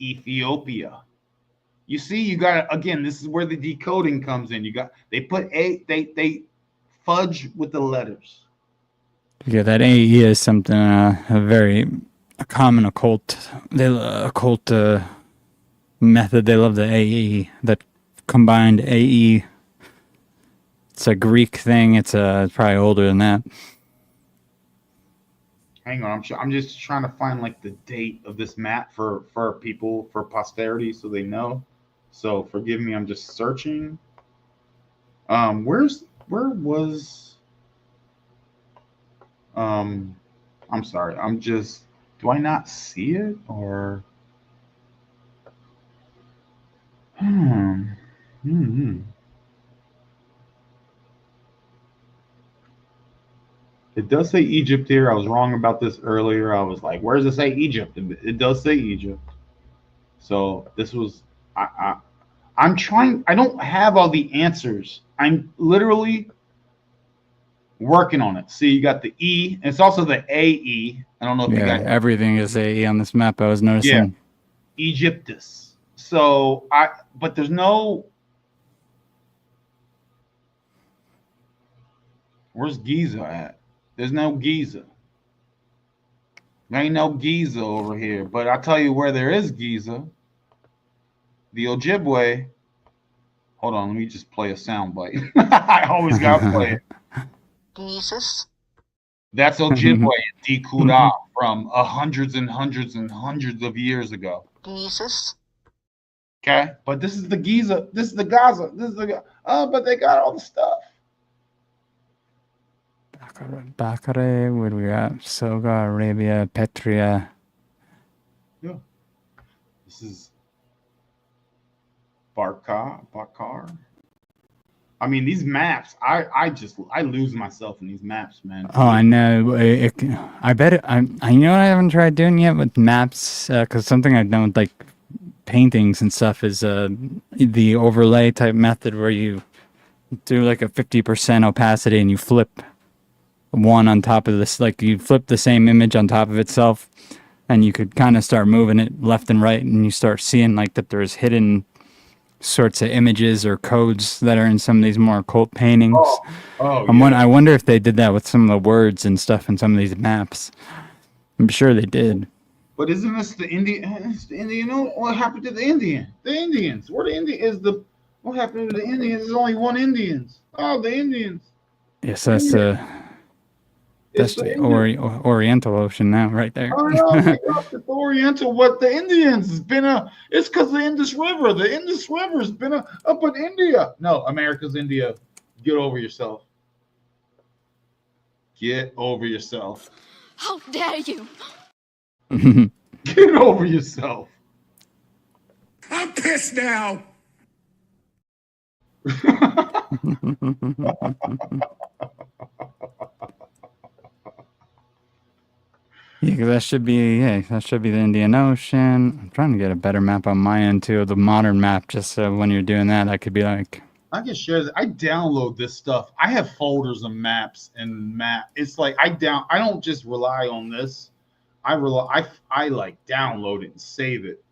Speaker 1: Ethiopia. You see, you got again. This is where the decoding comes in. They fudge with the letters.
Speaker 2: Yeah, that AE is something a common occult method. They love the AE, that combined AE. It's a Greek thing. It's probably older than that.
Speaker 1: Hang on, I'm just trying to find like the date of this map for people, for posterity, so they know. So forgive me, I'm just searching. Where was I'm sorry, do I not see it, or It does say Egypt here. I was wrong about this earlier. I was like, where does it say Egypt? It does say Egypt. So this was I'm trying. I don't have all the answers. I'm literally working on it. See, you got the E. And it's also the AE. I don't know if you got
Speaker 2: everything is AE on this map. I was noticing.
Speaker 1: Yeah, Egyptus. So but there's no. Where's Giza at? There's no Giza. There ain't no Giza over here. But I'll tell you where there is Giza. The Ojibwe. Hold on, let me just play a soundbite. I always gotta play it. Jesus. That's Ojibwe and Dikuda from hundreds and hundreds and hundreds of years ago. Jesus. Okay, but this is the Giza. This is the Gaza. This is the but they got all the stuff.
Speaker 2: Bakare, where do we got? Soga, Arabia, Petria.
Speaker 1: Yeah. This is Bakar. I mean, these maps, I lose myself in these maps, man.
Speaker 2: Oh, I know. I bet it, you know what I haven't tried doing yet with maps, because something I've done with like paintings and stuff is the overlay type method where you do like a 50% opacity and you flip one on top of this, like you flip the same image on top of itself, and you could kind of start moving it left and right, and you start seeing like that there's hidden sorts of images or codes that are in some of these more occult paintings. I wonder if they did that with some of the words and stuff in some of these maps. I'm sure they did.
Speaker 1: But isn't this the Indian? It's the Indian. What happened to the Indian? The Indians. Where the Indian is? What happened to the Indians? There's only one Indians. Oh, the Indians.
Speaker 2: Yes, that's the Oriental Ocean now, right there.
Speaker 1: Oh no, my God, the Oriental. What the Indians has been it's because the Indus River. The Indus River has been up in India. No, America's India. Get over yourself. Get over yourself.
Speaker 3: How dare you?
Speaker 1: Get over yourself.
Speaker 4: I'm pissed now.
Speaker 2: Yeah, because that should be the Indian Ocean. I'm trying to get a better map on my end too, the modern map, just so when you're doing that, I could be like.
Speaker 1: I can share this. I download this stuff. I have folders of maps and It's like I don't just rely on this. I like download it and save it.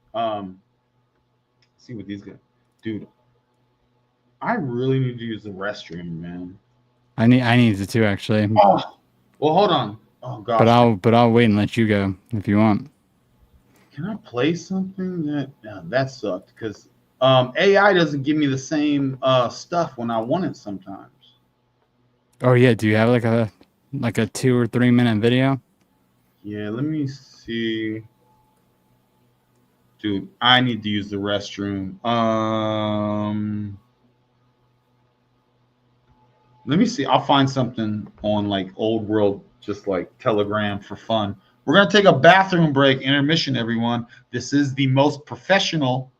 Speaker 1: See what these guys, dude. I really need to use the restroom, man.
Speaker 2: I need to too, actually.
Speaker 1: Oh, well, hold on. Oh gosh.
Speaker 2: But I'll wait and let you go if you want.
Speaker 1: Can I play something that sucked because AI doesn't give me the same stuff when I want it sometimes.
Speaker 2: Oh yeah, do you have like a 2 or 3 minute video?
Speaker 1: Yeah, let me see. Dude, I need to use the restroom. Let me see. I'll find something on like old world, just like Telegram for fun. We're going to take a bathroom break, intermission, everyone. This is the most professional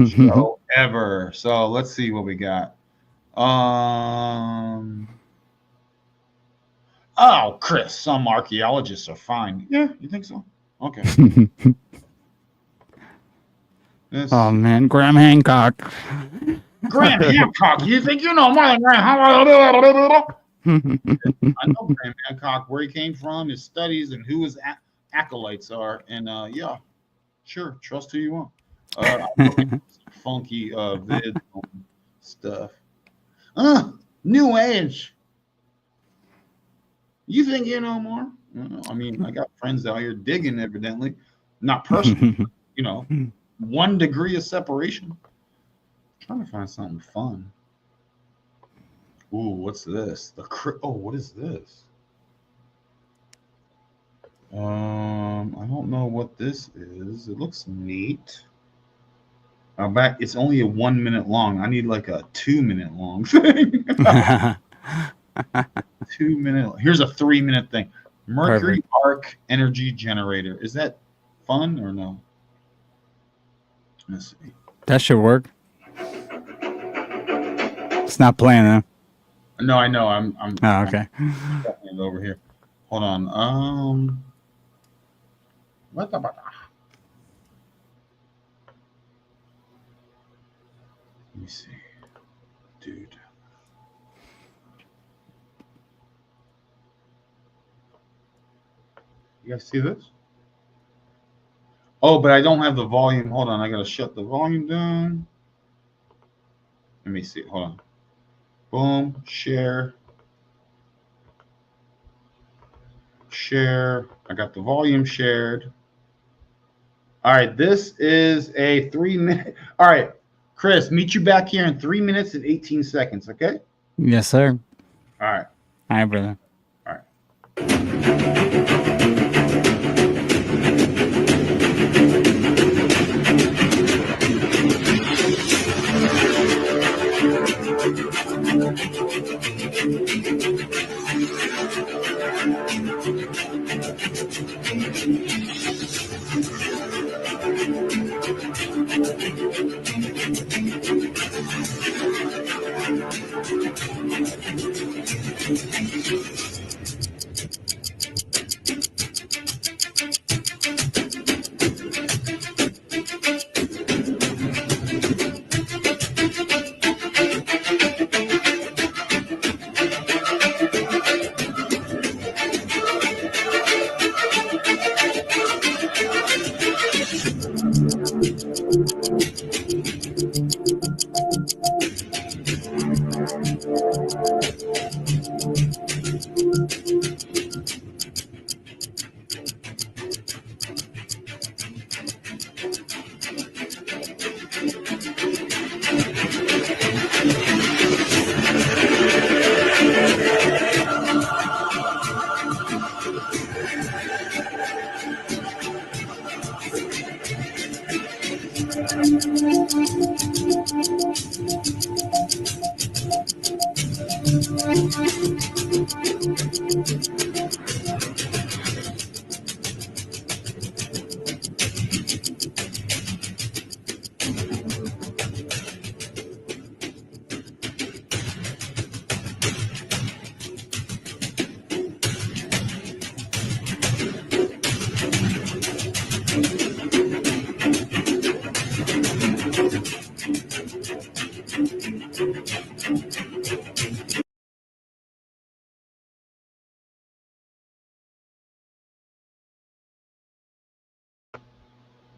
Speaker 1: show ever. So let's see what we got. Oh, Chris, some archaeologists are fine. Yeah, you think so? Okay.
Speaker 2: Oh, man. Graham Hancock.
Speaker 1: Graham Hancock. You think you know more than Graham Hancock? I know Graham Hancock, where he came from, his studies, and who his acolytes are. And yeah, sure, trust who you want. Funky vids stuff. New Age. You think you know more? I mean, I got friends out here digging, evidently. Not personally, 1 degree of separation. I'm trying to find something fun. Ooh, what's this? What is this? I don't know what this is. It looks neat. It's only a 1 minute long. I need like a 2 minute long thing. 2 minute. Here's a 3 minute thing. Mercury Arc Energy Generator. Is that fun or no? Let's see.
Speaker 2: That should work. It's not playing though.
Speaker 1: No, I know. I'm
Speaker 2: okay.
Speaker 1: I'm over here. Hold on. What about? Let me see, dude. You guys see this? Oh, but I don't have the volume. Hold on, I gotta shut the volume down. Let me see. Hold on. Boom. Share. Share. I got the volume shared. All right, this is a 3 minute. All right, Chris, meet you back here in 3 minutes and 18 seconds, okay?
Speaker 2: Yes, sir.
Speaker 1: All right.
Speaker 2: All right, brother.
Speaker 1: All right.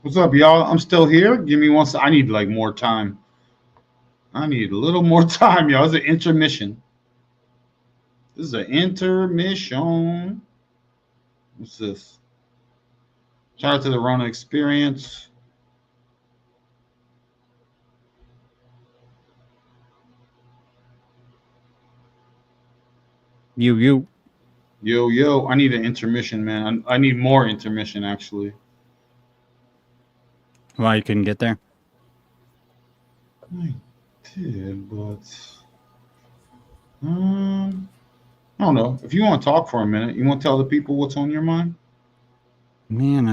Speaker 1: What's up, y'all? I'm still here. Give me one. I need like more time. I need a little more time, y'all. It's an intermission. This is an intermission. What's this? Shout out to the Ronin experience.
Speaker 2: You.
Speaker 1: Yo. I need an intermission, man. I need more intermission, actually.
Speaker 2: Why you couldn't get there?
Speaker 1: I did, but I don't know. If you want to talk for a minute, you want to tell the people what's on your mind?
Speaker 2: Man,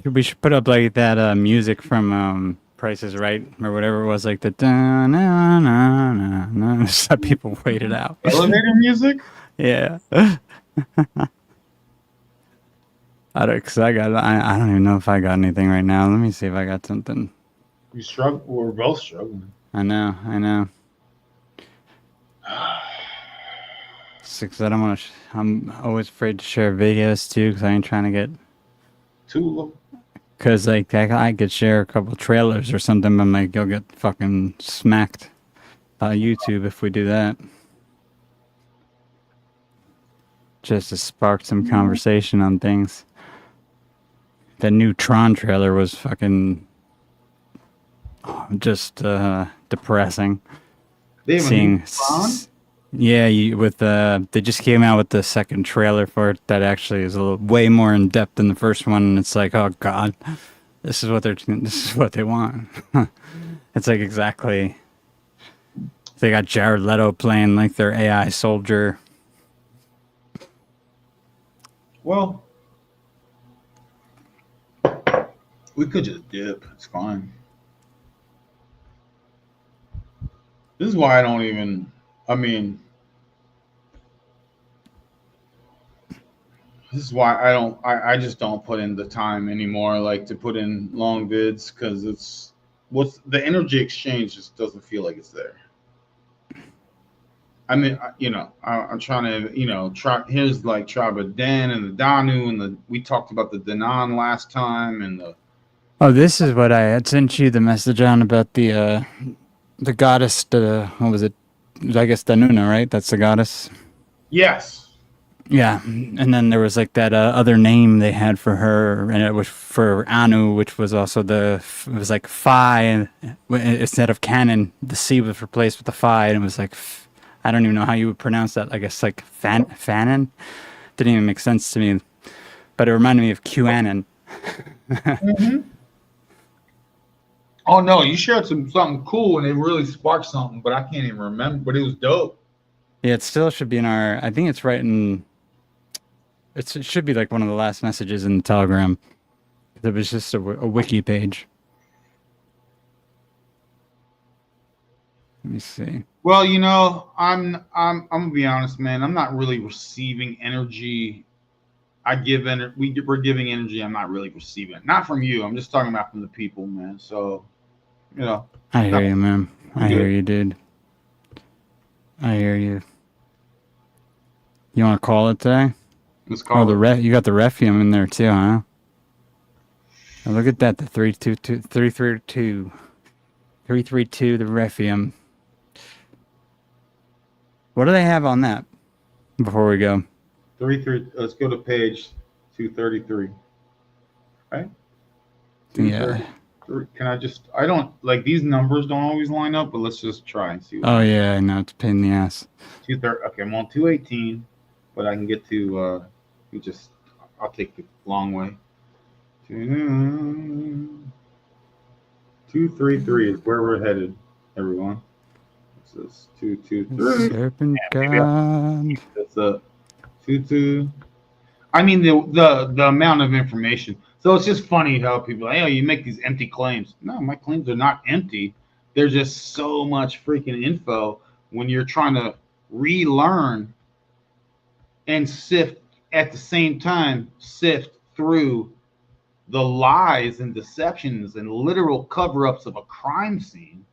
Speaker 2: we should put up like that music from Price is Right or whatever it was, like the da na na na na. Just let people wait it out.
Speaker 1: Elevator music?
Speaker 2: Yeah. I don't even know if I got anything right now. Let me see if I got something.
Speaker 1: You struggle. We're both struggling.
Speaker 2: I know. Because I don't want to. I'm always afraid to share videos too, because I ain't trying to get.
Speaker 1: Too low.
Speaker 2: Because like I could share a couple trailers or something, but I'm like, you'll get fucking smacked by YouTube if we do that. Just to spark some conversation on things. The new Tron trailer was fucking just depressing.
Speaker 1: They have a new Tron?
Speaker 2: Yeah, they just came out with the second trailer for it that actually is way more in depth than the first one. And it's like, oh god, this is what they want. It's like exactly. They got Jared Leto playing like their AI soldier.
Speaker 1: Well, we could just dip. It's fine. This is why I don't even. I mean, this is why I don't. I just don't put in the time anymore, like to put in long vids, because it's what's the energy exchange just doesn't feel like it's there. I mean, I'm trying to, try. Here's like Tribe of Den and the Danu and we talked about the Danan last time and the.
Speaker 2: Oh, this is what I had sent you the message on about the goddess. What was it? I guess Danuna, right? That's the goddess.
Speaker 1: Yes.
Speaker 2: Yeah, and then there was like that other name they had for her, and it was for Anu, which was also it was like Phi, and instead of Canon, the C was replaced with the Phi, and it was like, I don't even know how you would pronounce that. I guess like Fanon. Didn't even make sense to me, but it reminded me of QAnon.
Speaker 1: Mm-hmm. Oh no, you shared something cool, and it really sparked something, but I can't even remember. But it was dope.
Speaker 2: Yeah, it still should be in our. I think it's right in. It should be like one of the last messages in the Telegram. It was just a wiki page. Let me see.
Speaker 1: Well, I'm gonna be honest, man. I'm not really receiving energy. We're giving energy. I'm not really receiving it. Not from you. I'm just talking about from the people, man. So,
Speaker 2: I hear
Speaker 1: no,
Speaker 2: you, man.
Speaker 1: I'm
Speaker 2: I hear
Speaker 1: good.
Speaker 2: you, dude. I hear you. You want to call it today?
Speaker 1: Let's
Speaker 2: Oh,
Speaker 1: call it.
Speaker 2: you got the Refume in there too, huh? Now look at that, the 332, the Refume. What do they have on that before we go?
Speaker 1: 33. Let's go to page 233. Right?
Speaker 2: Yeah.
Speaker 1: 233. Can I just? I don't like these numbers. Don't always line up, but let's just try and see.
Speaker 2: Oh, yeah, I know. It's a pain in the ass.
Speaker 1: 230. Okay, I'm on 218, but I can get to. You just. I'll take the long way. 233 is where we're headed, everyone. This is 223.
Speaker 2: Serpent
Speaker 1: Maybe
Speaker 2: God.
Speaker 1: that's a 22. I mean the amount of information. So it's just funny how people are like, oh, you make these empty claims. No, my claims are not empty. There's just so much freaking info when you're trying to relearn and sift at the same time, sift through the lies and deceptions and literal cover-ups of a crime scene.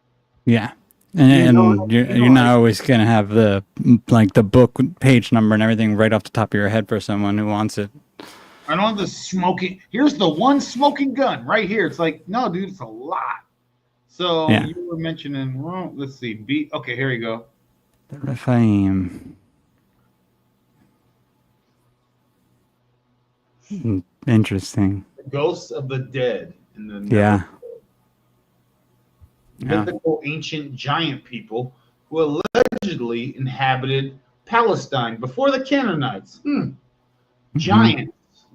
Speaker 2: Yeah. And you're not always going to have the book page number and everything right off the top of your head for someone who wants it.
Speaker 1: I don't have the smoking. Here's the one smoking gun right here. It's like, no, dude, it's a lot. So
Speaker 2: Yeah.
Speaker 1: you were mentioning, well, let's see. Okay, here you go.
Speaker 2: The Rephaim. Interesting.
Speaker 1: The ghosts of the dead in the mythical ancient giant people who allegedly inhabited Palestine before the Canaanites.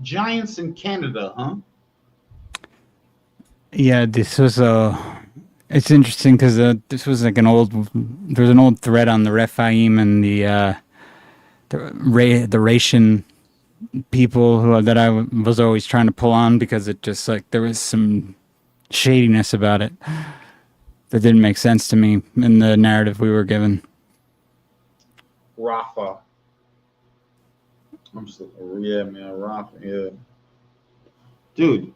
Speaker 1: Giants in Canada, huh?
Speaker 2: Yeah, this was it's interesting because this was like there's an old thread on the Rephaim and the Ratian people that I was always trying to pull on because it just like there was some shadiness about it that didn't make sense to me in the narrative we were given.
Speaker 1: Rafa. I'm just yeah, man, Rafa, yeah. Dude.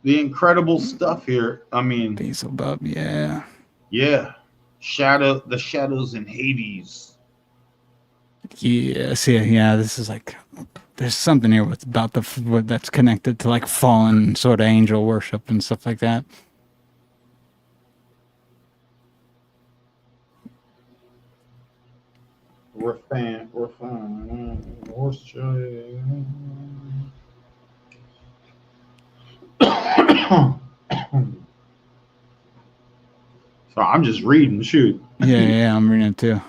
Speaker 1: The incredible stuff here. I mean,
Speaker 2: Beelzebub, yeah.
Speaker 1: Yeah. The shadows in Hades.
Speaker 2: Yes, yeah, this is like there's something here about that's connected to like fallen sort of angel worship and stuff like that.
Speaker 1: We're fine. Horse So I'm just reading. Shoot.
Speaker 2: Yeah, I'm reading it too.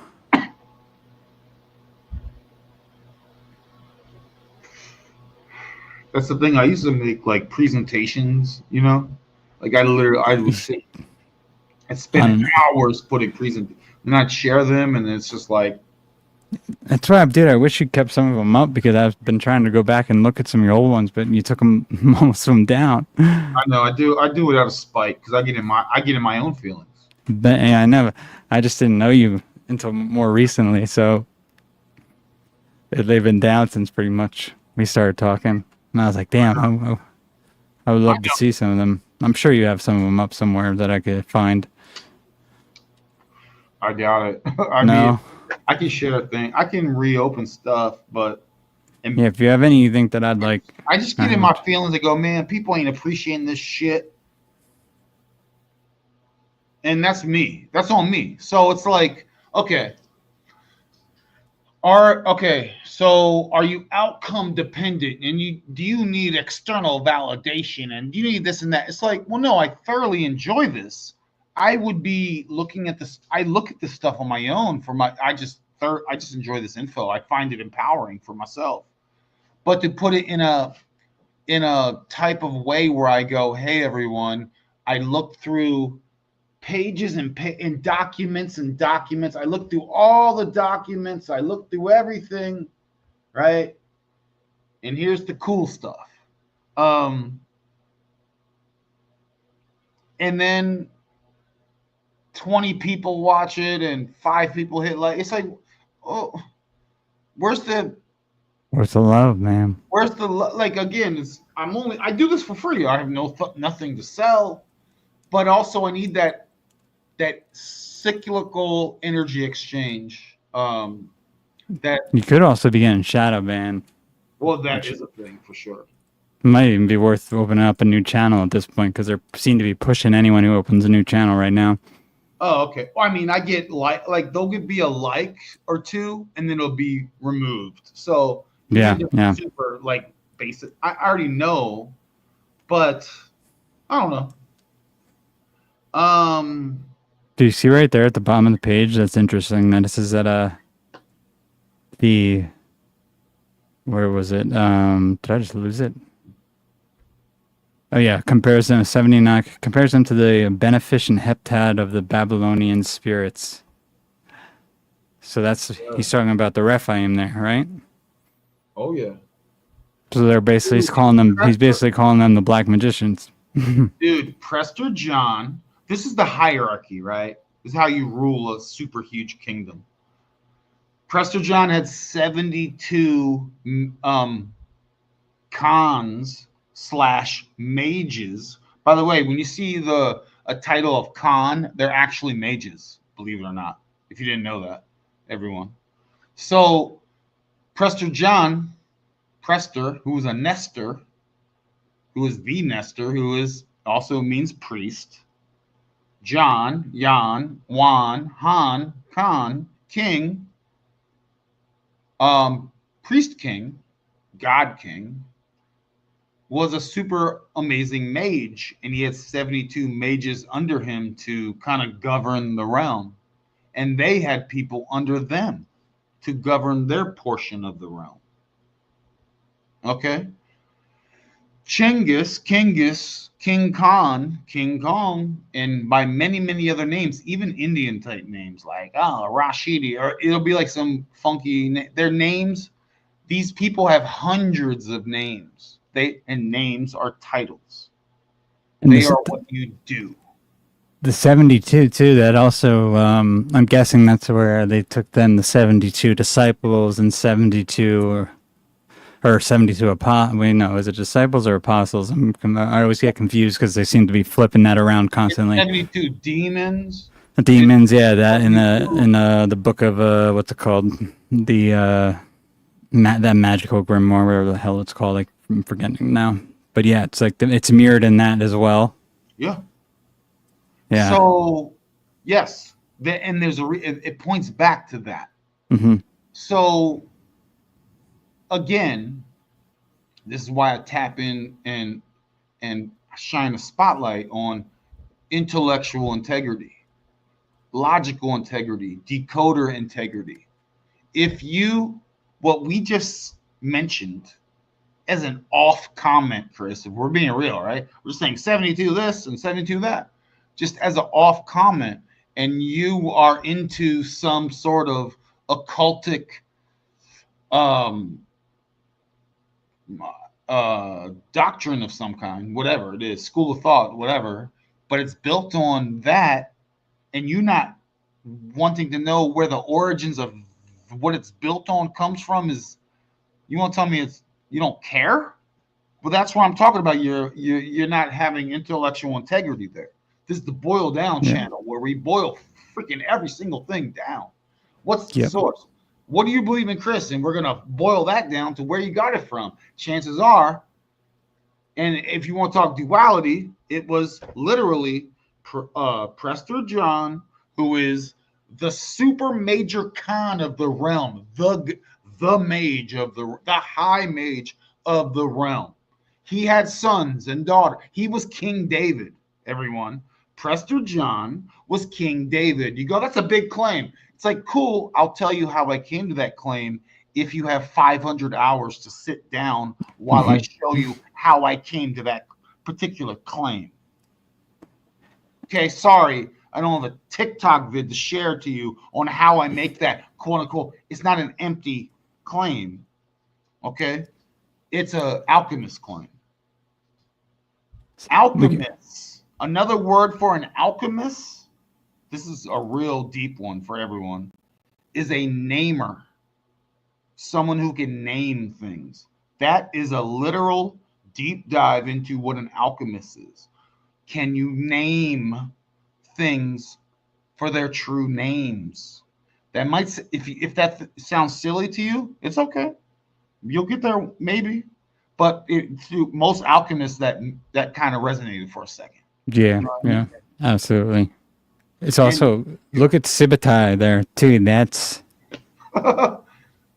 Speaker 1: That's the thing. I used to make like presentations, like I would sit, I'd spend hours putting presentations, and I'd share them, and it's just like.
Speaker 2: That's why I did. I wish you kept some of them up because I've been trying to go back and look at some of your old ones, but you took most of them down.
Speaker 1: I know. I do it out of spite because I get in my own feelings.
Speaker 2: But yeah, I never. I just didn't know you until more recently, so they've been down since pretty much we started talking. And I was like, damn, I would love to see some of them. I'm sure you have some of them up somewhere that I could find.
Speaker 1: I doubt it. I mean, I can share a thing. I can reopen stuff, but
Speaker 2: yeah, if you have anything that I'd like,
Speaker 1: I just get in my feelings and go, man, people ain't appreciating this shit. And that's me. That's on me. So it's like, okay. So are you outcome dependent and do you need external validation and do you need this and that? It's like, well, no, I thoroughly enjoy this. I would be looking at this. I look at this stuff on my own I just enjoy this info. I find it empowering for myself. But to put it in a type of way where I go, hey, everyone, I look through pages and documents and documents. I look through all the documents. I look through everything, right? And here's the cool stuff. And then 20 people watch it and 5 people hit like. It's like, oh, where's the
Speaker 2: love, man?
Speaker 1: like? Again, I do this for free. I have nothing to sell, but also I need that cyclical energy exchange. That
Speaker 2: You could also be getting shadow banned.
Speaker 1: that is a thing for sure.
Speaker 2: Might even be worth opening up a new channel at this point because they seem to be pushing anyone who opens a new channel right now.
Speaker 1: Oh, okay. Well, I mean, I get like there'll be a like or two, and then it'll be removed. So
Speaker 2: Yeah,
Speaker 1: super like basic. I already know, but I don't know.
Speaker 2: Do you see right there at the bottom of the page? That's interesting. That this is at where was it? Did I just lose it? Oh yeah, comparison of 79. Comparison to the beneficent heptad of the Babylonian spirits. So he's talking about the Rephaim there, right?
Speaker 1: Oh yeah.
Speaker 2: So they're basically he's basically calling them the black magicians.
Speaker 1: Dude, Prester John. This is the hierarchy, right? This is how you rule a super huge kingdom. Prester John had 72 cons / mages. By the way, when you see a title of con, they're actually mages, believe it or not. If you didn't know that, everyone. So Prester John, Prester, who is a Nestor, who is the Nestor, who is also means priest. John, Jan, Juan, Han, Khan, king, priest king, god king, was a super amazing mage, and he had 72 mages under him to kind of govern the realm, and they had people under them to govern their portion of the realm. Okay. Chengiz, King Khan, King Kong, and by many, many other names, even Indian type names like Rashidi, or it'll be like some funky their names. These people have hundreds of names. Names are titles. They are what you do.
Speaker 2: The 72 too. That also, I'm guessing that's where they took then the 72 disciples and 72 or 72 apostles. Wait, no, is it disciples or apostles? I always get confused because they seem to be flipping that around constantly.
Speaker 1: 72 demons.
Speaker 2: The demons, yeah. That in the book of what's it called? That magical grimoire, whatever the hell it's called. Like, I'm forgetting now. But yeah, it's like it's mirrored in that as well.
Speaker 1: Yeah.
Speaker 2: Yeah.
Speaker 1: So yes, and there's it points back to that.
Speaker 2: Mm-hmm.
Speaker 1: So again, this is why I tap in and shine a spotlight on intellectual integrity, logical integrity, decoder integrity. What we just mentioned as an off comment, Chris, if we're being real, right? We're just saying 72 this and 72 that, just as an off comment, and you are into some sort of occultic doctrine of some kind, whatever it is, school of thought, whatever, but it's built on that, and you not wanting to know where the origins of what it's built on comes from, is you want to tell me you don't care? Well, that's what I'm talking about. You're not having intellectual integrity there. This is the boil down channel where we boil freaking every single thing down. What's the source? What do you believe in, Chris? And we're gonna boil that down to where you got it from. Chances are, and if you want to talk duality, it was literally Prester John, who is the super major Khan of the realm, the mage of the high mage of the realm. He had sons and daughters. He was King David, everyone. Prester John was King David. You go, that's a big claim. It's like, cool, I'll tell you how I came to that claim if you have 500 hours to sit down while I show you how I came to that particular claim. Okay, sorry, I don't have a TikTok vid to share to you on how I make that quote unquote. It's not an empty claim. Okay, it's a alchemist claim. Alchemist. Another word for an alchemist. this is a real deep one for everyone, is a namer. Someone who can name things. That is a literal deep dive into what an alchemist is. Can you name things for their true names? That might, if that sounds silly to you, it's okay. You'll get there maybe, but to most alchemists that kind of resonated for a second.
Speaker 2: Yeah,
Speaker 1: You know what I
Speaker 2: yeah,
Speaker 1: mean?
Speaker 2: absolutely. It's
Speaker 1: And
Speaker 2: also look at Sibatai there too.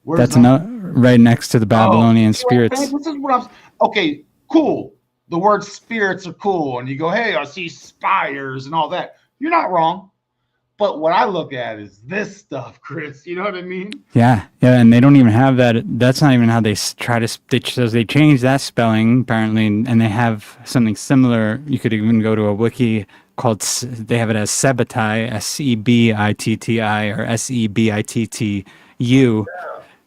Speaker 1: where's
Speaker 2: That's
Speaker 1: that?
Speaker 2: right next to the
Speaker 1: Oh,
Speaker 2: Babylonian
Speaker 1: see what I'm saying?
Speaker 2: spirits.
Speaker 1: This is what I'm. Okay, cool. The word spirits are cool, and you go, hey, I see spires and all that. You're not wrong. But what I look at is this stuff, Chris. You know what I mean?
Speaker 2: Yeah, yeah, and they don't even have that. That's not even how they try to. They change that spelling apparently, and they have something similar. You could even go to a wiki called. They have it as Sebitti, Sebitti, or Sebittu,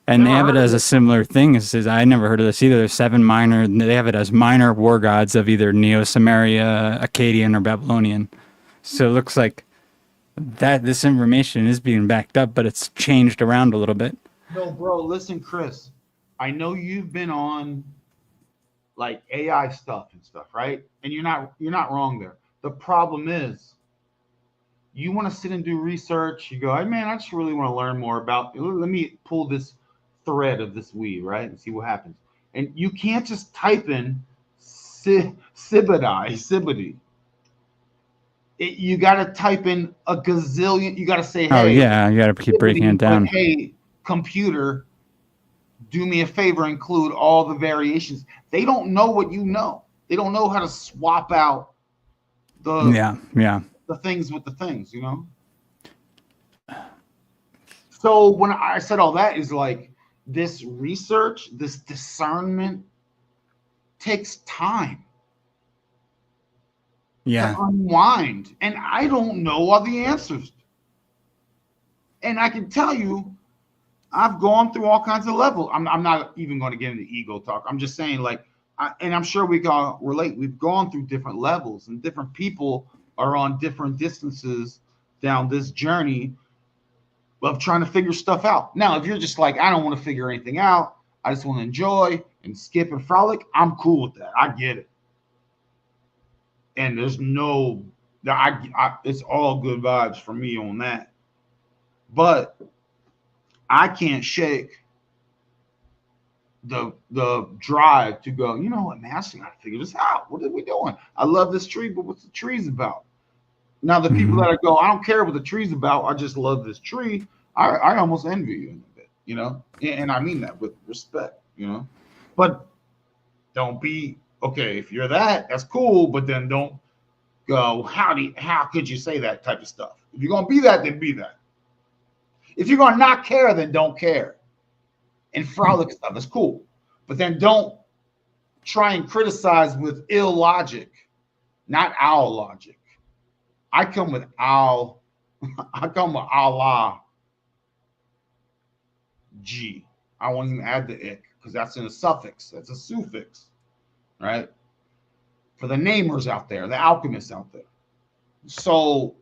Speaker 2: and they
Speaker 1: Never
Speaker 2: have it
Speaker 1: heard
Speaker 2: as
Speaker 1: of
Speaker 2: a
Speaker 1: it.
Speaker 2: similar thing. It says I never heard of this either. There's 7 minor. They have it as minor war gods of either Neo-Sumeria, Akkadian, or Babylonian. So it looks like that this information is being backed up, but it's changed around a little bit.
Speaker 1: No, bro. Listen, Chris. I know you've been on like AI stuff and stuff, right? And you're not wrong there. The problem is you want to sit and do research. You go, hey man, I just really want to learn more about. Let me pull this thread of this weed, right, and see what happens. And you can't just type in Sibidi. You got to type in a gazillion. You got to say,
Speaker 2: Oh
Speaker 1: hey,
Speaker 2: yeah, you got to keep breaking it
Speaker 1: but
Speaker 2: down.
Speaker 1: hey, computer, do me a favor, include all the variations. They don't know what you know. They don't know how to swap out the
Speaker 2: Yeah.
Speaker 1: the things with the things, you know? So when I said all that is like this research, this discernment takes time to
Speaker 2: Yeah.
Speaker 1: unwind. And I don't know all the answers. And I can tell you, I've gone through all kinds of levels. I'm not even going to get into ego talk. I'm just saying, like, and I'm sure we can relate. We've gone through different levels, and different people are on different distances down this journey of trying to figure stuff out. Now, if you're just like, I don't want to figure anything out, I just want to enjoy and skip and frolic, I'm cool with that. I get it. And there's no, it's all good vibes for me on that. But I can't shake the drive to go, you know what, man, I just gotta figure this out. What are we doing? I love this tree, but what's the tree's about? Now, the people that go, I don't care what the tree's about, I just love this tree, I almost envy you in a bit, you know? And I mean that with respect, you know? But don't be, okay, if you're that's cool, but then don't go, how could you say that type of stuff? If you're gonna be that, then be that. If you're gonna not care, then don't care. And frolic stuff is cool. But then don't try and criticize with ill logic, not owl logic. I come with owl, I come with Allah G. I won't even add the ick because that's in a suffix, that's a suffix, right? For the namers out there, the alchemists out there. So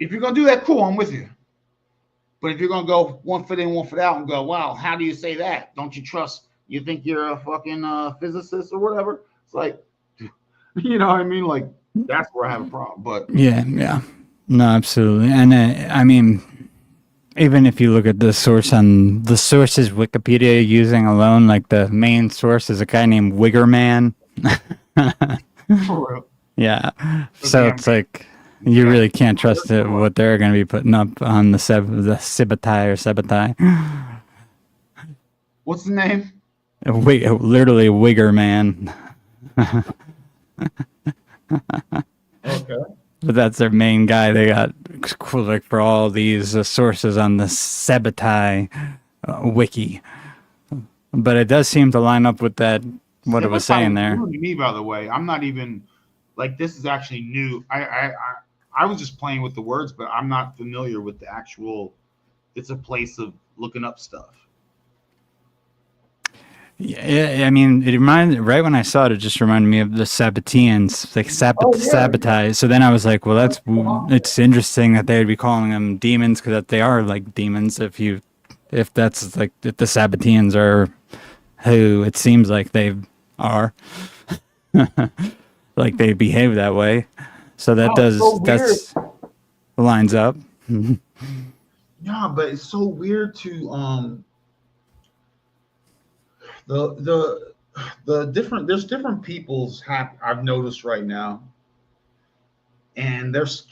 Speaker 1: if you're gonna do that, cool, I'm with you. But if you're gonna go one foot in, one foot out, and go, wow, how do you say that? Don't you trust? You think you're a fucking physicist or whatever? It's like, you know what I mean? Like that's where I have a problem. But
Speaker 2: Yeah. No, absolutely. And I mean, even if you look at the source on the sources Wikipedia using alone, like the main source is a guy named Wiggerman.
Speaker 1: for real,
Speaker 2: Yeah. So
Speaker 1: damn,
Speaker 2: it's like you really can't trust it, what they're going to be putting up on the Sibatai.
Speaker 1: what's the name?
Speaker 2: Literally Wiggerman.
Speaker 1: Okay.
Speaker 2: But that's their main guy. They got like for all these sources on the Sebatai wiki. But it does seem to line up with that what it was saying there.
Speaker 1: New to me, by the way, I'm not even like this is actually new. I was just playing with the words, but I'm not familiar with the actual. It's a place of looking up stuff.
Speaker 2: Yeah, I mean, it reminded right when I saw it, it just reminded me of the Sabbateans, like
Speaker 1: Oh yeah,
Speaker 2: sabotage. So then I was like, well, it's interesting that they would be calling them demons because they are like demons. If that's like if the Sabbateans are who it seems like they are, like they behave that way. So
Speaker 1: oh, it's so weird.
Speaker 2: that's lines up.
Speaker 1: Yeah, but it's so weird to the different there's different peoples I've noticed right now, and there's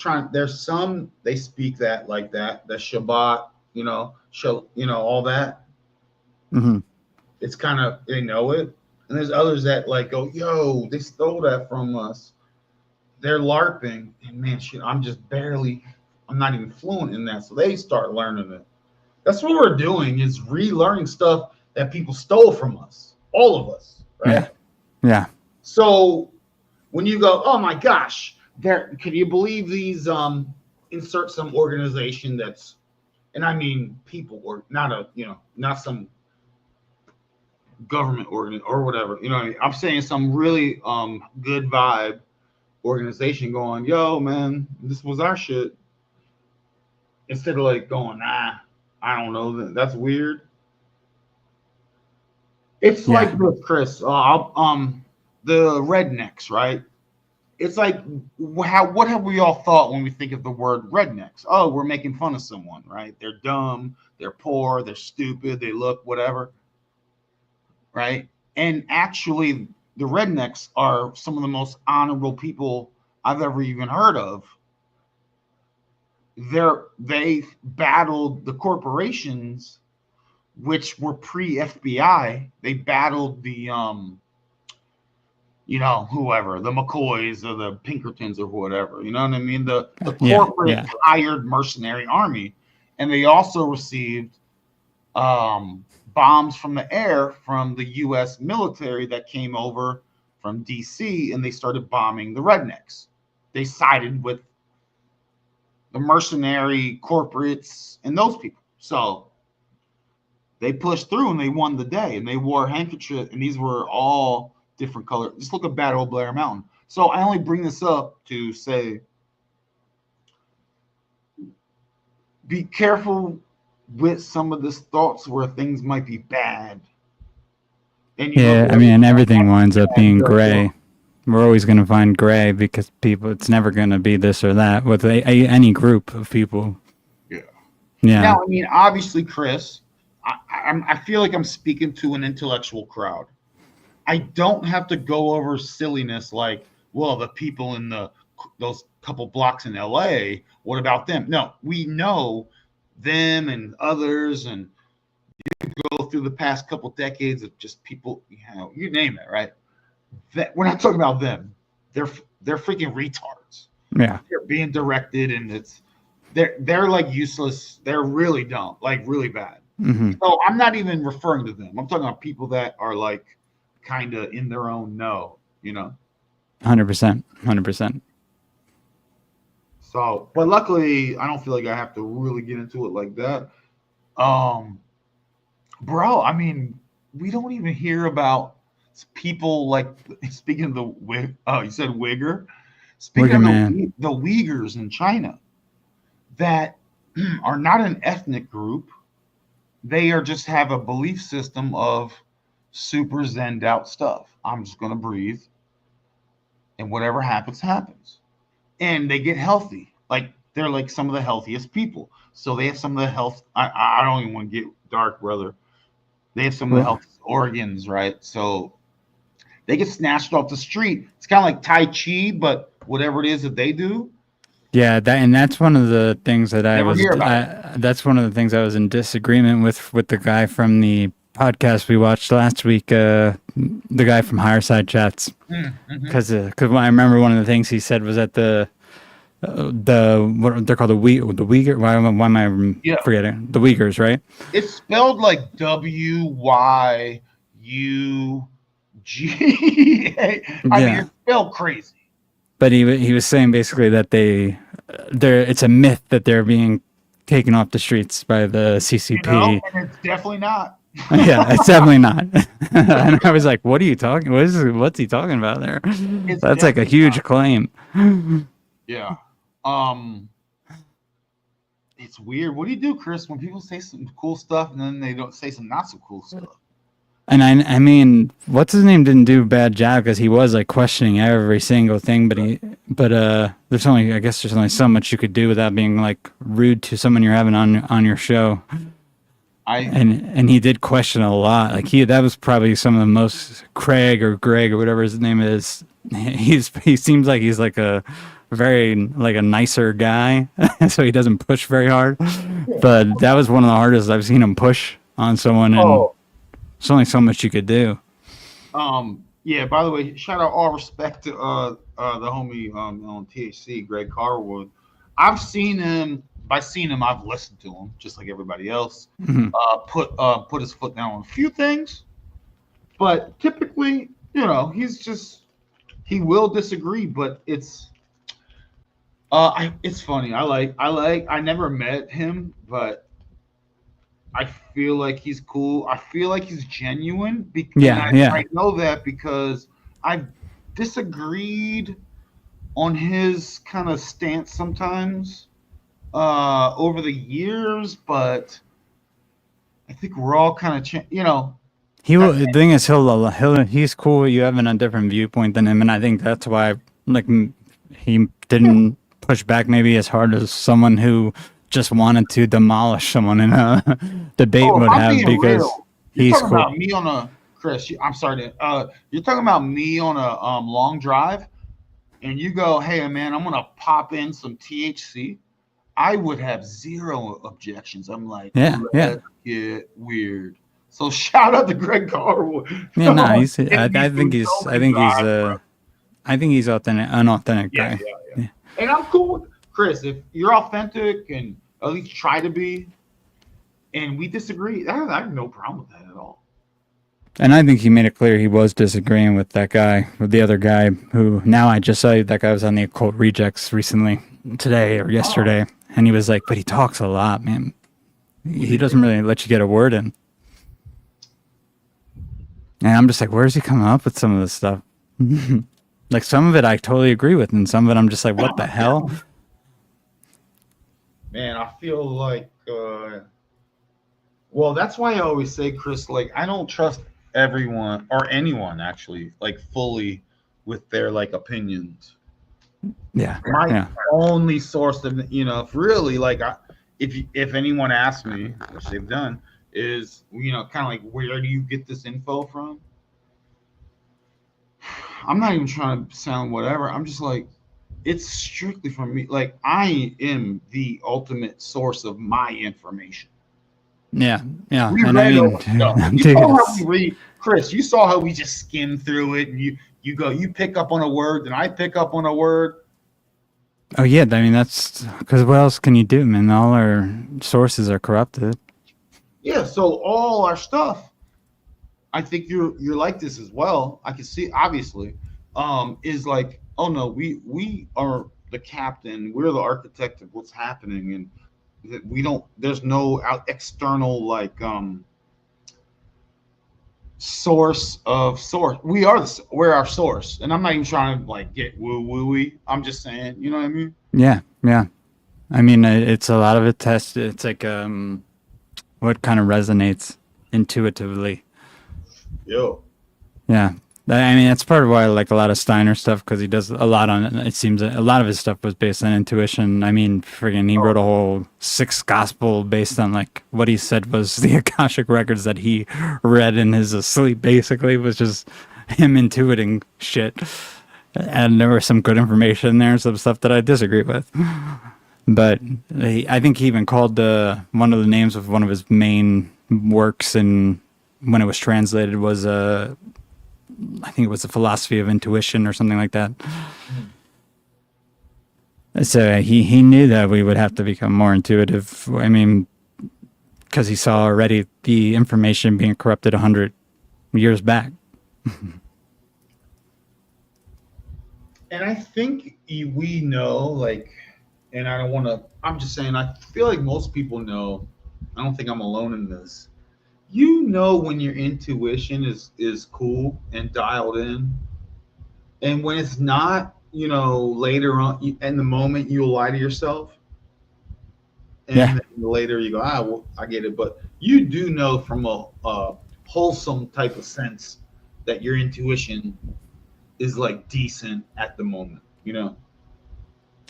Speaker 1: some they speak that like that the Shabbat, all that.
Speaker 2: Hmm.
Speaker 1: It's kind of they know it, and there's others that like go, yo, they stole that from us. They're LARPing, and man, shit, I'm not even fluent in that, so they start learning it. That's what we're doing is relearning stuff that people stole from us, all of us,
Speaker 2: Yeah,
Speaker 1: right?
Speaker 2: yeah,
Speaker 1: So when you go, oh my gosh, there, can you believe these? Insert some organization that's, and I mean people, or not not some government organ or whatever. You know what I mean? I'm saying some really good vibe organization going, yo, man, this was our shit. Instead of like going, nah, I don't know, that's weird. It's
Speaker 2: yeah,
Speaker 1: like with Chris, the rednecks, right? It's like what have we all thought when we think of the word rednecks? Oh, we're making fun of someone, right? They're dumb, they're poor, they're stupid, they look whatever, right? And actually, the rednecks are some of the most honorable people I've ever even heard of. They battled the corporations, which were pre FBI. They battled the whoever, the McCoys or the Pinkertons or whatever. You know what I mean? The
Speaker 2: yeah,
Speaker 1: corporate
Speaker 2: yeah.
Speaker 1: hired mercenary army, and they also received bombs from the air from the U.S. military that came over from D.C. and they started bombing the rednecks. They sided with the mercenary corporates and those people. So they pushed through and they won the day. And they wore handkerchiefs, and these were all different colors. Just look at Battle of Blair Mountain. So I only bring this up to say, be careful with some of this thoughts where things might be bad. And you look
Speaker 2: Yeah,
Speaker 1: at
Speaker 2: I mean, everything
Speaker 1: everything
Speaker 2: winds up
Speaker 1: bad,
Speaker 2: being
Speaker 1: you're like, yo,
Speaker 2: gray. We're always going to find gray because it's never going to be this or that with any group of people.
Speaker 1: yeah.
Speaker 2: Yeah.
Speaker 1: Now, I mean, obviously, Chris, I feel like I'm speaking to an intellectual crowd. I don't have to go over silliness like, well, the people in those couple blocks in LA, what about them? No, we know them and others, and go through the past couple decades of just people, you name it, right? We're not talking about them. They're they're freaking retards.
Speaker 2: Yeah.
Speaker 1: They're being directed, and they're like useless. They're really dumb, like really bad.
Speaker 2: Hmm.
Speaker 1: So I'm not even referring to them. I'm talking about people that are like kind of in their own know,
Speaker 2: 100%. 100%.
Speaker 1: So, but luckily, I don't feel like I have to really get into it like that. Um, bro, I mean, we don't even hear about people like speaking of the Wig. Oh, you said Wigger. Speaking
Speaker 2: Wigger
Speaker 1: of
Speaker 2: man.
Speaker 1: the Uyghurs in China, that are not an ethnic group. They are just have a belief system of super zened out stuff. I'm just gonna breathe, and whatever happens, happens. And they get healthy. Like they're like some of the healthiest people. So they have some of the health. I don't even want to get dark, brother. They have some of the
Speaker 2: Well,
Speaker 1: healthiest organs, right? So they get snatched off the street. It's kind of like Tai Chi, but whatever it is that they do,
Speaker 2: yeah, that's one of the things that
Speaker 1: never hear about it.
Speaker 2: that's one of the things I was in disagreement with the guy from the podcast we watched last week, the guy from Higher Side Chats.
Speaker 1: Mm-hmm.
Speaker 2: Because I remember one of the things he said was that what they're called the Uyghur. Why am I
Speaker 1: Yeah,
Speaker 2: forgetting the Uyghurs, right?
Speaker 1: it's spelled like WYUG. I mean,
Speaker 2: Yeah,
Speaker 1: it's spelled crazy.
Speaker 2: but he was saying basically that it's a myth that they're being taken off the streets by the CCP.
Speaker 1: And it's definitely not.
Speaker 2: Yeah, it's definitely not. And I was like, "What are you talking? What's he talking about there?"
Speaker 1: It's
Speaker 2: That's like a
Speaker 1: definitely
Speaker 2: huge
Speaker 1: not.
Speaker 2: claim.
Speaker 1: Yeah. Um, it's weird. What do you do, Chris, when people say some cool stuff and then they don't say some not so cool stuff?
Speaker 2: And I mean, what's his name didn't do a bad job because he was like questioning every single thing, but there's only I guess there's only so much you could do without being like rude to someone you're having on your show.
Speaker 1: I
Speaker 2: And he did question a lot. Like that was probably some of the most Craig or Greg or whatever his name is. He seems like he's like a very like a nicer guy, so he doesn't push very hard. But that was one of the hardest I've seen him push on someone, and
Speaker 1: oh
Speaker 2: there's only so much you could do.
Speaker 1: yeah. By the way, shout out all respect to the homie on THC, Greg Carwood. I've seen him. By seeing him, I've listened to him just like everybody else.
Speaker 2: Mhm.
Speaker 1: Put his foot down on a few things, but typically, he will disagree. But it's funny. I never met him, but I feel like he's cool. I feel like he's genuine, and
Speaker 2: Yeah,
Speaker 1: I
Speaker 2: yeah.
Speaker 1: know that because I've disagreed on his kind of stance sometimes over the years, but I think we're all kind of, that,
Speaker 2: The thing is, he's cool with you having a different viewpoint than him, and I think that's why like he didn't push back maybe as hard as someone who just wanted to demolish someone in a debate
Speaker 1: oh, if
Speaker 2: would
Speaker 1: I'm
Speaker 2: have
Speaker 1: being
Speaker 2: because
Speaker 1: real, you're
Speaker 2: he's
Speaker 1: talking
Speaker 2: cool.
Speaker 1: about me on a, Chris, I'm sorry, you're talking about me on a long drive, and you go, hey, man, I'm going to pop in some THC. I would have zero objections. I'm like,
Speaker 2: Yeah, yeah,
Speaker 1: let's get weird. So shout out to Greg Carwood.
Speaker 2: yeah. No,
Speaker 1: Getting me through so many drives, bro.
Speaker 2: I think he's an authentic
Speaker 1: Yeah,
Speaker 2: guy.
Speaker 1: yeah, yeah.
Speaker 2: Yeah.
Speaker 1: And I'm cool with Chris. If you're authentic and at least try to be, and we disagree, I have no problem with that at all.
Speaker 2: And I think he made it clear he was disagreeing with that guy, with the other guy who now I just saw that guy was on the Occult Rejects recently, today or
Speaker 1: Oh,
Speaker 2: yesterday. And he was like, but he talks a lot, man.
Speaker 1: who's
Speaker 2: He
Speaker 1: he?
Speaker 2: doesn't really let you get a word in. And I'm just like, where's he coming up with some of this stuff? Like some of it I totally agree with, and some of it I'm just like, what the hell?
Speaker 1: Man, I feel like, well, that's why I always say, Chris, like, I don't trust everyone or anyone actually, like, fully with their, like, opinions.
Speaker 2: Yeah,
Speaker 1: My
Speaker 2: yeah.
Speaker 1: only source of, if really, like, if anyone asks me, which they've done, is, kind of like, where do you get this info from? I'm not even trying to sound whatever. I'm just like, it's strictly from me. Like, I am the ultimate source of my information.
Speaker 2: Yeah, yeah.
Speaker 1: We
Speaker 2: And I
Speaker 1: read
Speaker 2: mean,
Speaker 1: over stuff. You
Speaker 2: dude,
Speaker 1: saw how we read, Chris. You saw how we just skim through it, and you pick up on a word, and I pick up on a word.
Speaker 2: oh yeah, I mean that's because what else can you do, man? All our sources are corrupted.
Speaker 1: Yeah. So all our stuff, I think you're like this as well. I can see obviously, is like, oh no, we are the captain. We're the architect of what's happening, and that we don't. There's no external like source. We're our source, and I'm not even trying to like get woo wooey. I'm just saying, you know what I mean?
Speaker 2: Yeah, yeah. I mean, it's a lot of it test. It's like what kind of resonates intuitively.
Speaker 1: Yo.
Speaker 2: Yeah. I mean, that's part of why I like a lot of Steiner stuff because he does a lot on it. It seems a lot of his stuff was based on intuition. I mean, friggin', he wrote a whole sixth gospel based on like what he said was the Akashic records that he read in his sleep, basically, was just him intuiting shit. And there was some good information there, some stuff that I disagree with. But I think he even called one of the names of one of his main works, and when it was translated, was I think it was the philosophy of intuition or something like that. So he knew that we would have to become more intuitive. I mean, because he saw already the information being corrupted 100 years back.
Speaker 1: And I think we know, like, and I don't want to. I'm just saying. I feel like most people know. I don't think I'm alone in this. You know when your intuition is cool and dialed in, and when it's not, later on in the moment you'll lie to yourself,
Speaker 2: Yeah,
Speaker 1: and then later you go, well, I get it. But you do know from a wholesome type of sense that your intuition is like decent at the moment,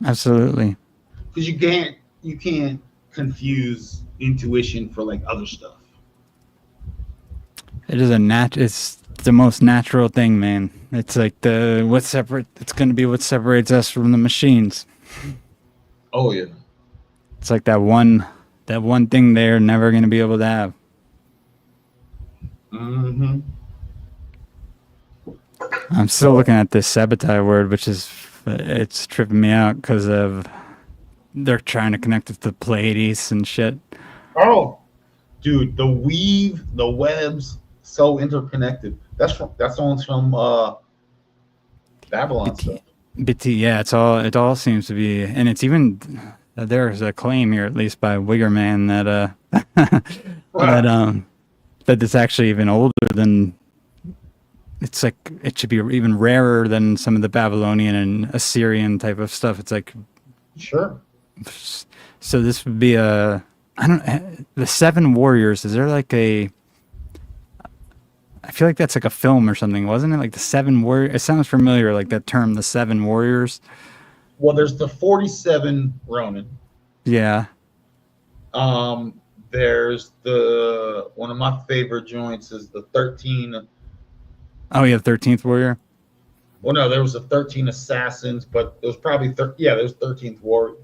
Speaker 2: absolutely.
Speaker 1: because you can't confuse intuition for like other stuff.
Speaker 2: It is it's the most natural thing, man. It's like it's going to be what separates us from the machines.
Speaker 1: Oh yeah.
Speaker 2: It's like that one thing they're never going to be able to have.
Speaker 1: Mm-hmm.
Speaker 2: I'm still looking at this sabotage word, which it's tripping me out because of they're trying to connect it to the Pleiades and shit.
Speaker 1: Oh, dude, the webs, so interconnected. That's one's from Babylon stuff.
Speaker 2: Yeah, it all seems to be, and it's even there's a claim here, at least by Wiggerman, that it's actually even older than. It's like it should be even rarer than some of the Babylonian and Assyrian type of stuff. It's like,
Speaker 1: Sure.
Speaker 2: so this would be the Seven Warriors. Is there like I feel like that's like a film or something, wasn't it? Like the Seven Warriors. It sounds familiar, like that term, the Seven Warriors.
Speaker 1: Well, there's the 47 Ronin.
Speaker 2: Yeah.
Speaker 1: There's the one of my favorite joints is the 13.
Speaker 2: Oh, yeah, 13th Warrior.
Speaker 1: Well, no, there was the 13 Assassins, but it was probably there's 13th Warrior.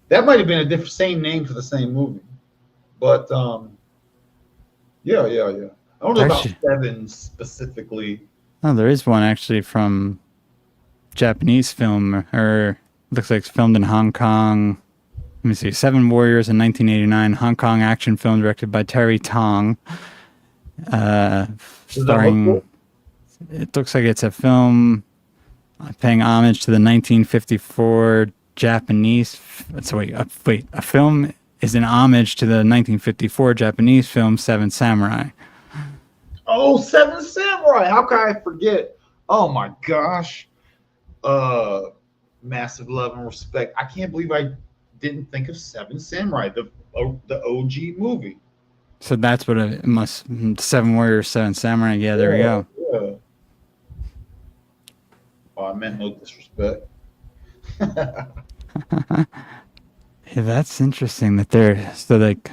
Speaker 1: That might have been a different same name for the same movie, but yeah. I don't know about 7 specifically.
Speaker 2: Oh, there is one actually from Japanese film, or looks like it's filmed in Hong Kong. Let me see. Seven Warriors in 1989, Hong Kong action film directed by Terry Tong. Starring. It looks like it's a film paying homage to the 1954 Japanese. So a film is an homage to the 1954 Japanese film Seven Samurai.
Speaker 1: Oh, Seven Samurai! How can I forget? Oh my gosh! Massive love and respect. I can't believe I didn't think of Seven Samurai, the OG movie.
Speaker 2: So that's what it must. Seven Warriors, Seven Samurai. Yeah, there we go.
Speaker 1: Yeah. Oh, I meant no disrespect.
Speaker 2: Yeah, that's interesting that they're so like.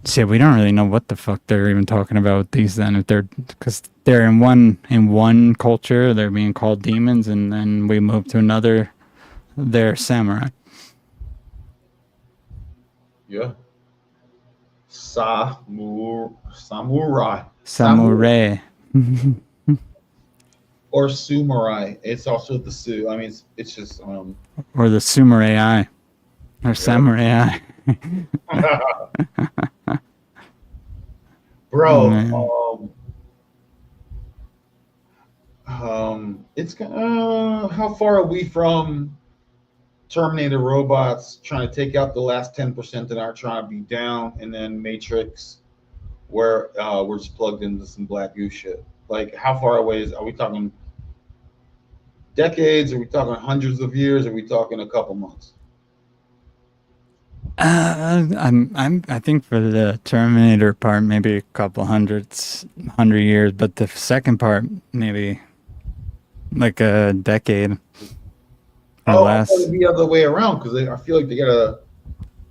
Speaker 2: See, we don't really know what the fuck they're even talking about with these then. If because they're in one culture, they're being called demons, and then we move to another, they're samurai.
Speaker 1: Yeah. Samurai. Or Sumarai. It's also the Su. I mean, it's just
Speaker 2: or the Sumarai or Samurai.
Speaker 1: Bro, it's how far are we from Terminator robots trying to take out the last 10% that aren't trying to be down, and then Matrix, where we're just plugged into some black goo shit? Like, how far away are we talking? Decades? Are we talking hundreds of years? Are we talking a couple months?
Speaker 2: I think for the Terminator part, maybe a couple 100 years, but the second part, maybe like a decade or less.
Speaker 1: It'll be the other way around, because I feel like they gotta.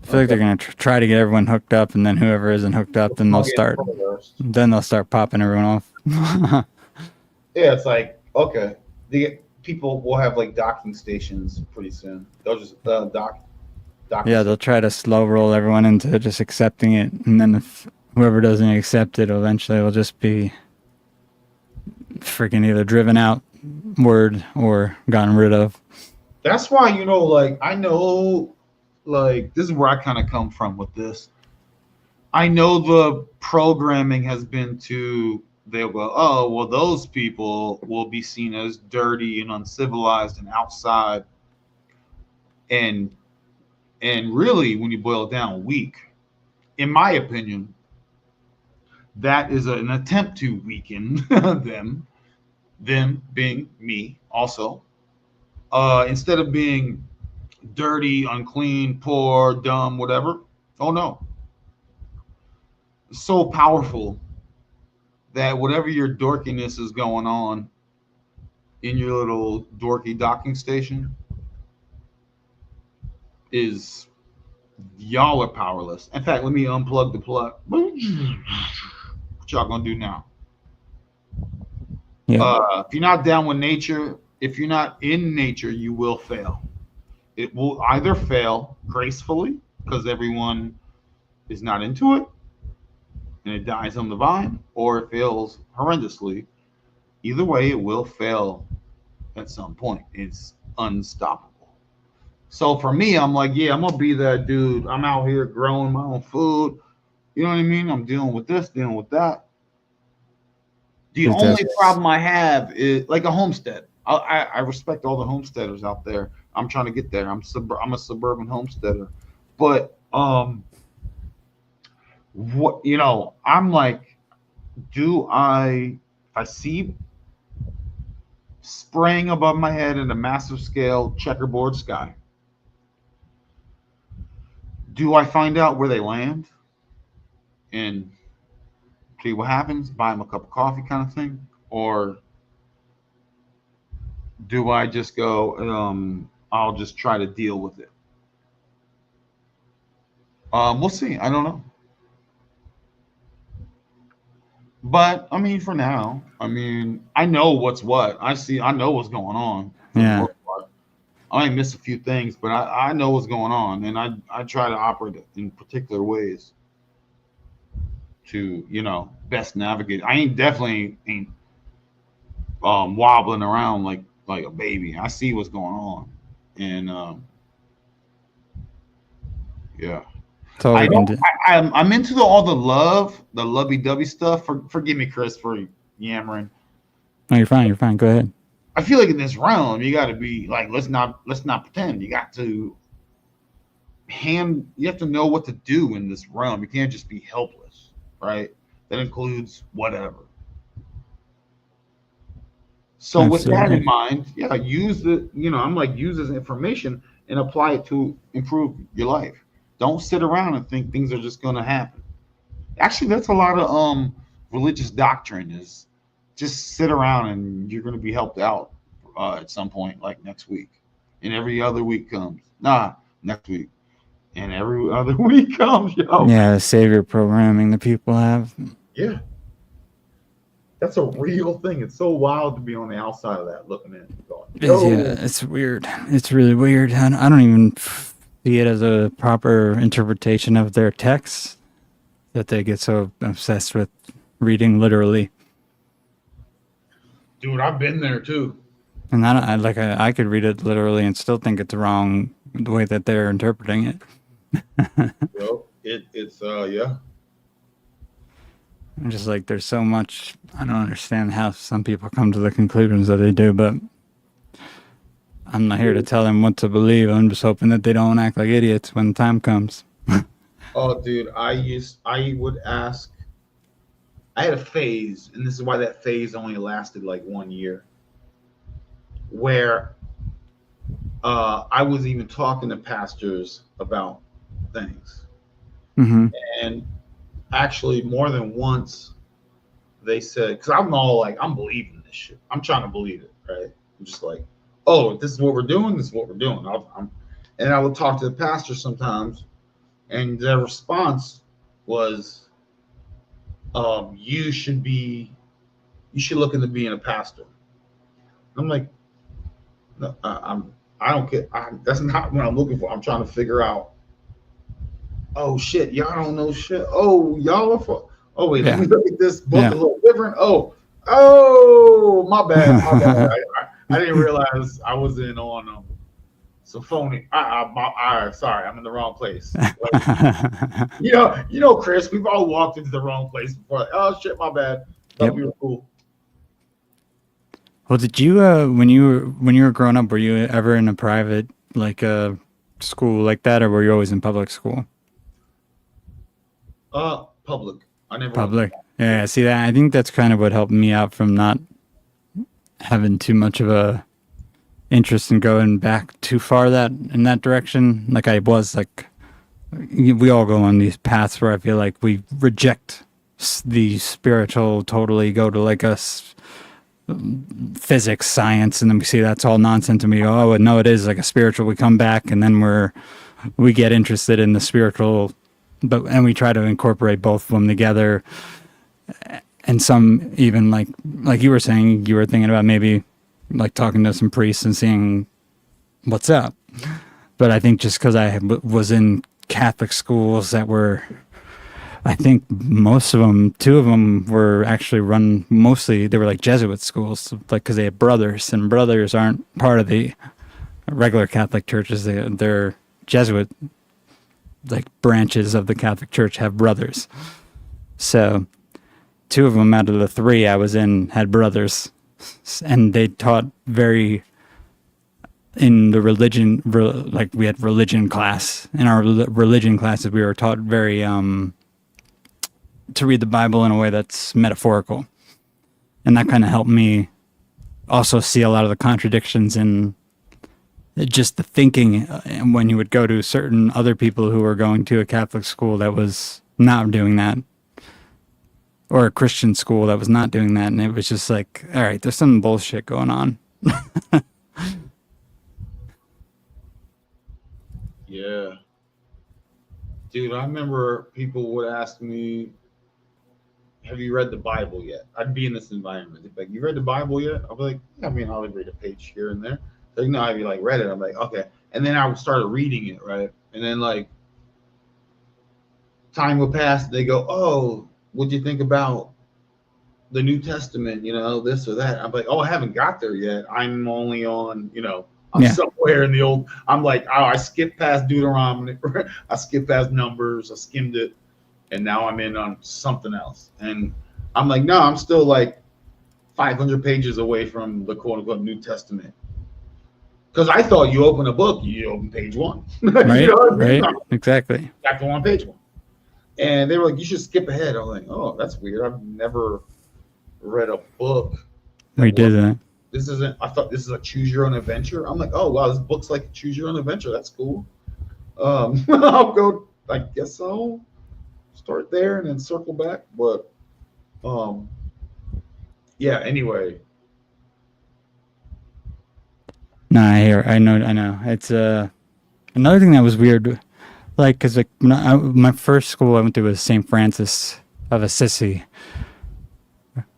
Speaker 2: I feel like they're gonna try to get everyone hooked up, and then whoever isn't hooked up, then they'll start popping everyone off.
Speaker 1: Yeah, it's like, okay, people will have like docking stations pretty soon. They'll just dock.
Speaker 2: Yeah, they'll try to slow roll everyone into just accepting it, and then if whoever doesn't accept it, eventually will just be freaking either driven out, word, or gotten rid of.
Speaker 1: That's why, like, I know, like, this is where I kind of come from with this. I know the programming has been they'll go, oh, well, those people will be seen as dirty and uncivilized and outside, and really, when you boil it down, weak, in my opinion. that is an attempt to weaken them being me also. Instead of being dirty, unclean, poor, dumb, whatever. Oh no. It's so powerful that whatever your dorkiness is going on in your little dorky docking station is y'all are powerless. In fact, let me unplug the plug. What y'all gonna do now?
Speaker 2: Yeah.
Speaker 1: If you're not down with nature, if you're not in nature, you will fail. It will either fail gracefully because everyone is not into it and it dies on the vine, or it fails horrendously. Either way, it will fail at some point. It's unstoppable. So for me, I'm like, yeah, I'm gonna be that dude. I'm out here growing my own food. You know what I mean? I'm dealing with this, dealing with that. The
Speaker 2: Is
Speaker 1: only
Speaker 2: that
Speaker 1: problem I have is like a homestead. I respect all the homesteaders out there. I'm trying to get there. I'm a suburban homesteader, but what I'm like, do I see spraying above my head in a massive scale checkerboard sky? Do I find out where they land and see what happens? Buy them a cup of coffee, kind of thing, or do I just go? I'll just try to deal with it. We'll see. I don't know. But I mean, for now, I mean, I know what's what. I know what's going on for the
Speaker 2: Yeah.
Speaker 1: most part. I might miss a few things, but I know what's going on, and I try to operate it in particular ways to best navigate. I ain't definitely ain't wobbling around like a baby. I see what's going on, and yeah.
Speaker 2: That's all
Speaker 1: I
Speaker 2: we can
Speaker 1: don't.
Speaker 2: do.
Speaker 1: I'm into all the lovey-dovey stuff. Forgive me, Chris, for yammering.
Speaker 2: No, you're fine. You're fine. Go ahead.
Speaker 1: I feel like in this realm, you got to be like, let's not pretend. You got to You have to know what to do in this realm. You can't just be helpless, right? That includes whatever. So with that in
Speaker 2: Absolutely.
Speaker 1: mind, yeah, I'm like, use this information and apply it to improve your life. Don't sit around and think things are just going to happen. Actually, that's a lot of religious doctrine is just sit around and you're going to be helped out at some point, like next week, and every other week comes. Next week, and every other week comes, yo.
Speaker 2: Yeah, the savior programming that people have.
Speaker 1: Yeah, that's a real thing. It's so wild to be on the outside of that, looking in, and going,
Speaker 2: Yeah,
Speaker 1: yo.
Speaker 2: it's weird. It's really weird. I don't even see it as a proper interpretation of their texts that they get so obsessed with reading literally.
Speaker 1: Dude, I've been there too.
Speaker 2: And I could read it literally and still think it's wrong the way that they're interpreting it.
Speaker 1: Yo, it's yeah.
Speaker 2: I'm just like, there's so much. I don't understand how some people come to the conclusions that they do, but I'm not here to tell them what to believe. I'm just hoping that they don't act like idiots when the time comes.
Speaker 1: Oh, dude, I would ask. I had a phase, and this is why that phase only lasted like 1 year, where I was even talking to pastors about things,
Speaker 2: Mm-hmm.
Speaker 1: and actually more than once they said, because I'm all like, I'm believing this shit. I'm trying to believe it, right? I'm just like, oh, this is what we're doing. This is what we're doing. And I would talk to the pastor sometimes, and their response was, you should look into being a pastor. I'm like, no, I don't care. That's not what I'm looking for. I'm trying to figure out. Oh shit, y'all don't know shit. Oh, y'all are for. Oh wait, let me look at this book a little different. Oh, my bad. I didn't realize I was in on symphonic. Sorry, I'm in the wrong place. Like, Chris, we've all walked into the wrong place before. Oh shit, my bad. Thought we were cool.
Speaker 2: Well, did you when you were growing up, were you ever in a private school like that, or were you always in public school?
Speaker 1: Public. I never
Speaker 2: Public. Yeah, see that I think that's kind of what helped me out from not having too much of a interest in going back too far that in that direction. Like I was like, we all go on these paths where I feel like we reject the spiritual, totally go to like physics, science, and then we see that's all nonsense, and we go, oh no, it is like a spiritual. We come back, and then we get interested in the spiritual, and we try to incorporate both of them together. And some even like you were saying, you were thinking about maybe like talking to some priests and seeing what's up. But I think just because I was in Catholic schools that were, I think most of them, two of them were actually run mostly, they were like Jesuit schools, like because they had brothers, and brothers aren't part of the regular Catholic churches. They're Jesuit, like branches of the Catholic Church have brothers. So two of them out of the three I was in had brothers, and they taught very in the religion, like we had religion class. In our religion classes, we were taught very to read the Bible in a way that's metaphorical, and that kind of helped me also see a lot of the contradictions in just the thinking when you would go to certain other people who were going to a Catholic school that was not doing that, or a Christian school that was not doing that, and it was just like, all right, there's some bullshit going on.
Speaker 1: Yeah. Dude, I remember people would ask me, have you read the Bible yet? I'd be in this environment. They'd be like, you read the Bible yet? I'll be like, yeah, I mean, I'll read a page here and there. Like, no, I'd be like, read it. I'm like, okay. And then I started reading it, right? And then, like, time would pass. They go, oh, what'd you think about the New Testament? You know, this or that. I'm like, oh, I haven't got there yet. I'm only on, I'm somewhere in the old. I'm like, oh, I skipped past Deuteronomy. I skipped past Numbers. I skimmed it. And now I'm in on something else. And I'm like, no, I'm still like 500 pages away from the quote unquote New Testament. Because I thought you open a book, you open page one.
Speaker 2: Right,
Speaker 1: you know what I mean?
Speaker 2: right, exactly.
Speaker 1: Got to on page one. And they were like, you should skip ahead. I was like, oh, that's weird. I've never read a book.
Speaker 2: We did that.
Speaker 1: I thought this is a choose your own adventure. I'm like, oh, wow, this book's like choose your own adventure. That's cool. I'll go, I guess so. Start there and then circle back. But yeah, anyway.
Speaker 2: No, I know. It's another thing that was weird, like, because like my first school I went to was St. Francis of Assisi,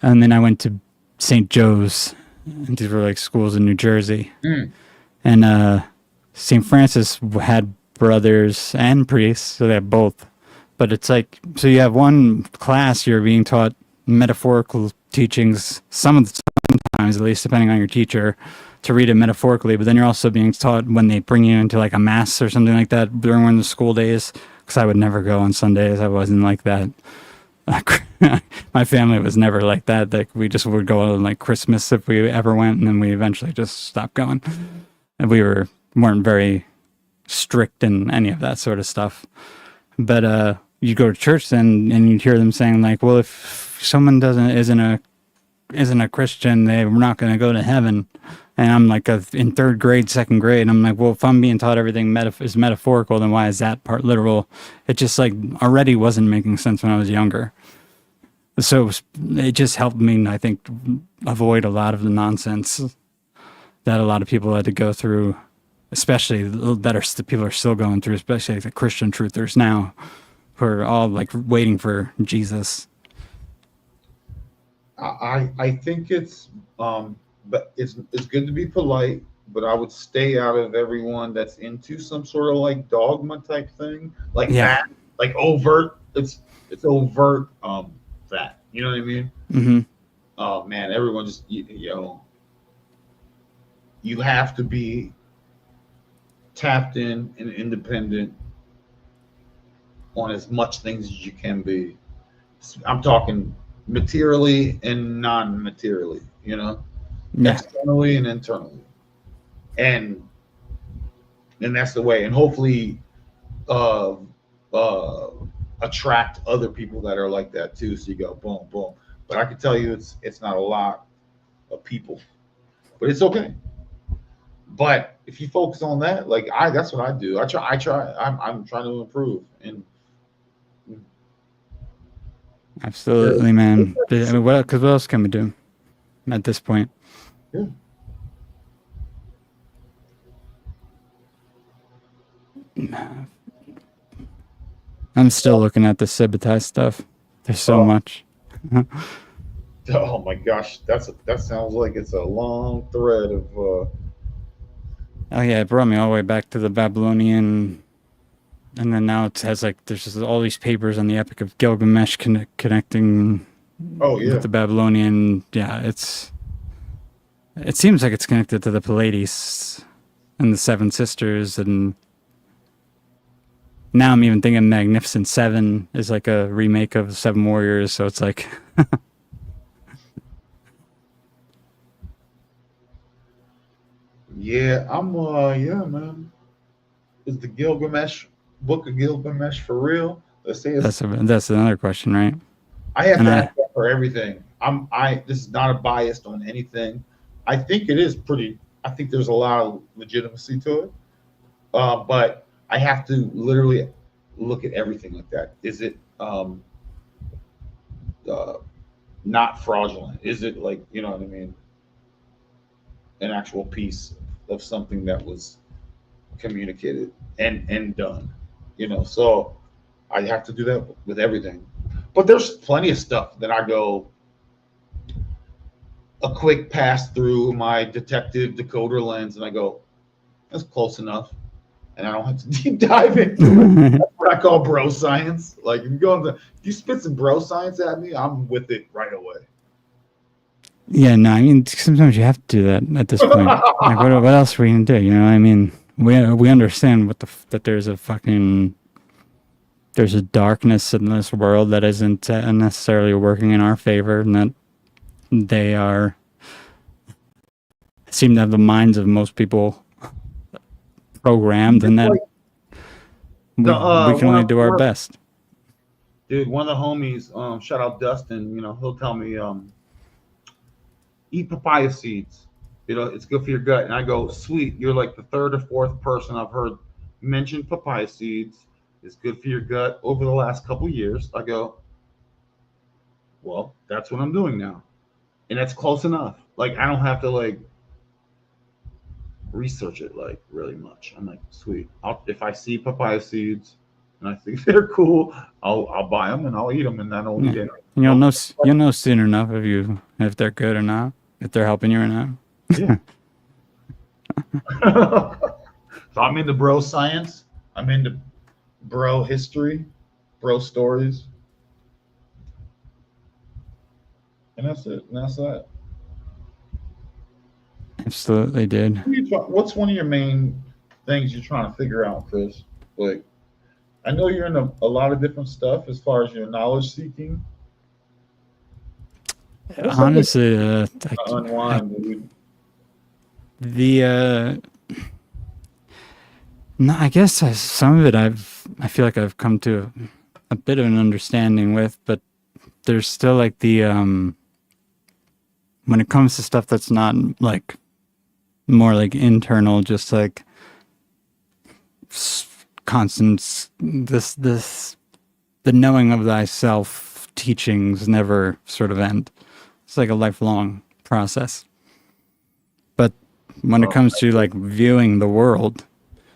Speaker 2: and then I went to St. Joe's. And these were like schools in New Jersey, and St. Francis had brothers and priests, so they have both. But it's like, so you have one class, you're being taught metaphorical teachings, sometimes at least, depending on your teacher, to read it metaphorically. But then you're also being taught when they bring you into like a mass or something like that during one of the school days, because I would never go on Sundays. I wasn't like that. My family was never like that. Like we just would go on like Christmas if we ever went, and then we eventually just stopped going. And we weren't very strict in any of that sort of stuff. But you go to church then, and you'd hear them saying like, well, if someone isn't a Christian, they're not going to go to heaven. And I'm like in third grade, second grade, and I'm like, well, if I'm being taught everything is metaphorical, then why is that part literal? It just like already wasn't making sense when I was younger. So it just helped me, I think, avoid a lot of the nonsense that a lot of people had to go through, especially that people are still going through, especially like the Christian truthers now, who are all like waiting for Jesus.
Speaker 1: I think it's but it's good to be polite, but I would stay out of everyone that's into some sort of like dogma type thing, like that, like overt. It's overt that, you know what I mean?
Speaker 2: Mm-hmm.
Speaker 1: Oh man, everyone just you have to be tapped in and independent on as much things as you can be. I'm talking materially and non-materially, externally and internally, and that's the way. And hopefully a attract other people that are like that too. So you go boom, boom. But I can tell you, it's not a lot of people, but it's okay. But if you focus on that, like that's what I do. I'm trying to improve. And
Speaker 2: Absolutely, man. I mean, what else can we do at this point?
Speaker 1: yeah.
Speaker 2: I'm still looking at the Civitas stuff. There's so much.
Speaker 1: Oh my gosh, that sounds like it's a long thread of.
Speaker 2: Oh yeah, it brought me all the way back to the Babylonian, and then now it has like there's just all these papers on the Epic of Gilgamesh connecting.
Speaker 1: Oh yeah.
Speaker 2: With the Babylonian, yeah, it seems like it's connected to the Pleiades and the Seven Sisters, and now I'm even thinking Magnificent Seven is like a remake of Seven Warriors, so it's like.
Speaker 1: Yeah, yeah, man. Is the Gilgamesh book of Gilgamesh for real? Let's say
Speaker 2: That's another question, right?
Speaker 1: I have to ask that for everything. This is not a bias on anything. I think it is pretty. I think there's a lot of legitimacy to it, but I have to literally look at everything like that. Is it not fraudulent? Is it like, you know what I mean? An actual piece of something that was communicated and done, you know. So I have to do that with everything. But there's plenty of stuff that I go a quick pass through my detective decoder lens and I go, that's close enough. And I don't have to deep dive into it. That's what I call bro science. Like if you spit some bro science at me, I'm with it right away.
Speaker 2: Yeah, no, I mean sometimes you have to do that at this point. Like, what else are we gonna do? You know, I mean, we understand that there's a darkness in this world that isn't necessarily working in our favor, and that they seem to have the minds of most people programmed, and that we can only do our best.
Speaker 1: Dude, one of the homies, shout out Dustin, you know, he'll tell me, eat papaya seeds. You know, it's good for your gut. And I go, sweet, you're like the third or fourth person I've heard mention papaya seeds. It's good for your gut over the last couple years. I go, well, that's what I'm doing now. And that's close enough. Like, I don't have to like research it like really much. I'm like, sweet. If I see papaya seeds and I think they're cool, I'll buy them and I'll eat them, and I don't eat it.
Speaker 2: You'll know soon enough if they're good or not, if they're helping you or not.
Speaker 1: Yeah. So I'm into bro science. I'm into bro history, bro stories. And that's it. And that's that.
Speaker 2: Absolutely, dude.
Speaker 1: What's one of your main things you're trying to figure out, Chris? Like, I know you're in a lot of different stuff as far as your knowledge seeking.
Speaker 2: Honestly,
Speaker 1: unwind.
Speaker 2: No, I guess some of it I feel like I've come to a bit of an understanding with, but there's still like the when it comes to stuff that's not like more like internal, just like constant the knowing of thyself teachings never sort of end. It's like a lifelong process. But when it comes to like viewing the world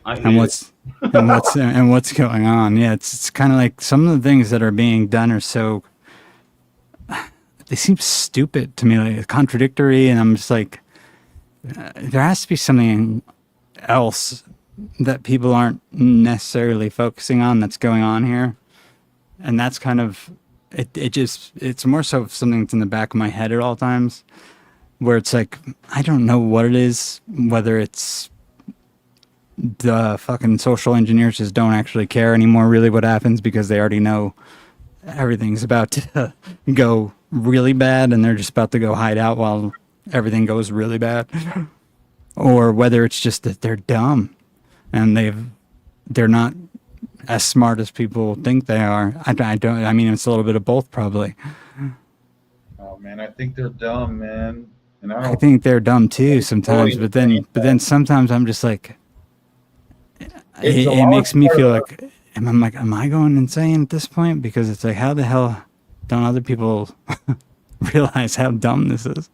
Speaker 2: and what's going on, yeah, it's kind of like some of the things that are being done are so, they seem stupid to me, like contradictory, and I'm just like, there has to be something else that people aren't necessarily focusing on that's going on here. And that's kind of it's more so something that's in the back of my head at all times, where it's like, I don't know what it is, whether it's the fucking social engineers just don't actually care anymore really what happens because they already know everything's about to go really bad and they're just about to go hide out while everything goes really bad, or whether it's just that they're dumb and they're not as smart as people think they are. I don't. I mean, it's a little bit of both, probably.
Speaker 1: Oh man, I think they're dumb, man. And I
Speaker 2: I
Speaker 1: don't
Speaker 2: think they're dumb too sometimes,
Speaker 1: really
Speaker 2: but then sometimes I'm just like,
Speaker 1: it's a
Speaker 2: it
Speaker 1: large
Speaker 2: makes me
Speaker 1: part
Speaker 2: feel
Speaker 1: of
Speaker 2: like, I'm like, am I going insane at this point? Because it's like, how the hell don't other people realize how dumb this is?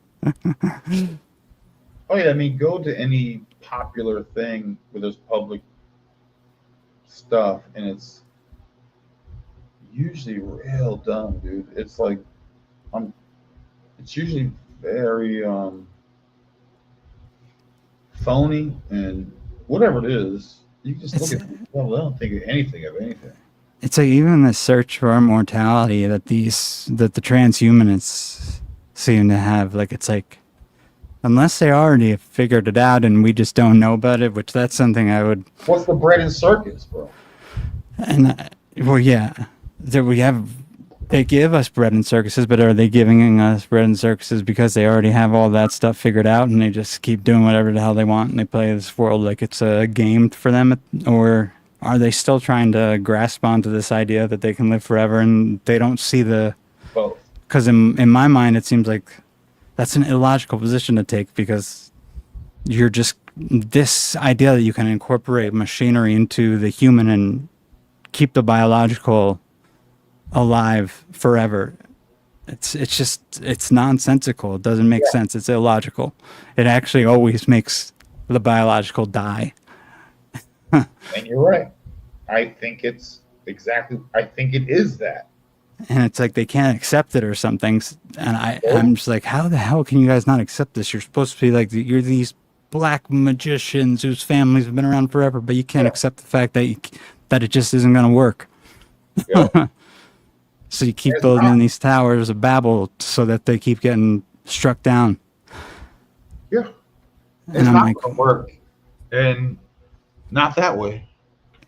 Speaker 1: Oh yeah, I mean, go to any popular thing where there's public stuff, and it's usually real dumb, dude. It's like it's usually very phony and whatever it is. You just look
Speaker 2: It's
Speaker 1: at well, they don't think of anything of anything.
Speaker 2: it's like even the search for immortality that the transhumanists seem to have. Like it's like, unless they already have figured it out and we just don't know about it, which that's something I would.
Speaker 1: What's the bread and circus, bro?
Speaker 2: And well, yeah, that we have. They give us bread and circuses, but are they giving us bread and circuses because they already have all that stuff figured out and they just keep doing whatever the hell they want and they play this world like it's a game for them? Or are they still trying to grasp onto this idea that they can live forever and they don't see the...
Speaker 1: Both.
Speaker 2: Because in my mind, it seems like that's an illogical position to take, because you're just... This idea that you can incorporate machinery into the human and keep the biological alive forever, it's nonsensical. It doesn't make sense. It's illogical. It actually always makes the biological die.
Speaker 1: And you're right. I think it is that.
Speaker 2: And it's like they can't accept it or something. And I'm just like, how the hell can you guys not accept this? You're supposed to be like, you're these black magicians whose families have been around forever, but you can't accept the fact that it just isn't going to work.
Speaker 1: Yeah.
Speaker 2: So you keep building these towers of Babel so that they keep getting struck down.
Speaker 1: Yeah.
Speaker 2: And
Speaker 1: It's
Speaker 2: I'm
Speaker 1: not
Speaker 2: like,
Speaker 1: going to work. And not that way.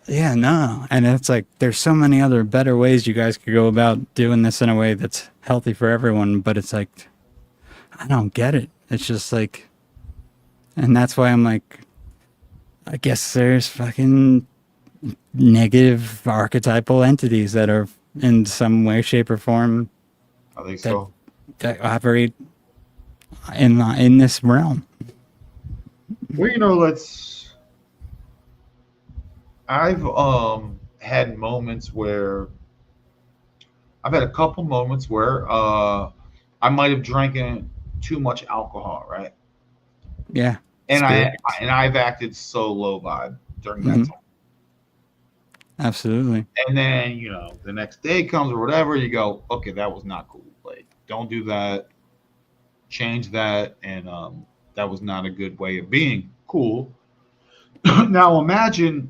Speaker 2: yeah, no. And it's like, there's so many other better ways you guys could go about doing this in a way that's healthy for everyone. But it's like, I don't get it. It's just like, and that's why I'm like, I guess there's fucking negative archetypal entities that are in some way, shape, or form
Speaker 1: I think so.
Speaker 2: that operate in this realm.
Speaker 1: Well, I've had moments where I've had a couple moments where I might have drinking too much alcohol, right?
Speaker 2: Yeah.
Speaker 1: And
Speaker 2: Spirits.
Speaker 1: I've acted so low vibe during that
Speaker 2: Mhm.
Speaker 1: time.
Speaker 2: Absolutely.
Speaker 1: And then, the next day comes or whatever, you go, okay, that was not cool. Like, don't do that. Change that. And that was not a good way of being. Cool. Now imagine,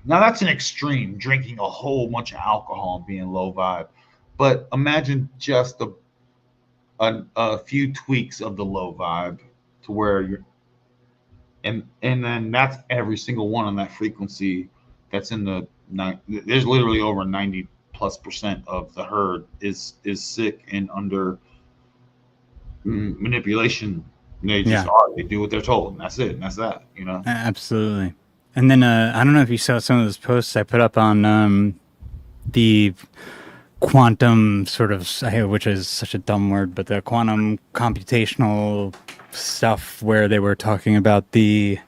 Speaker 1: that's an extreme, drinking a whole bunch of alcohol and being low vibe. But imagine just a few tweaks of the low vibe to where you're, and then that's every single one on that frequency that's in the there's literally over 90+% of the herd is sick and under manipulation. They just are. They do what they're told, and that's it. And that's that.
Speaker 2: Absolutely. And then I don't know if you saw some of those posts I put up on the quantum sort of, which is such a dumb word, but the quantum computational stuff where they were talking about the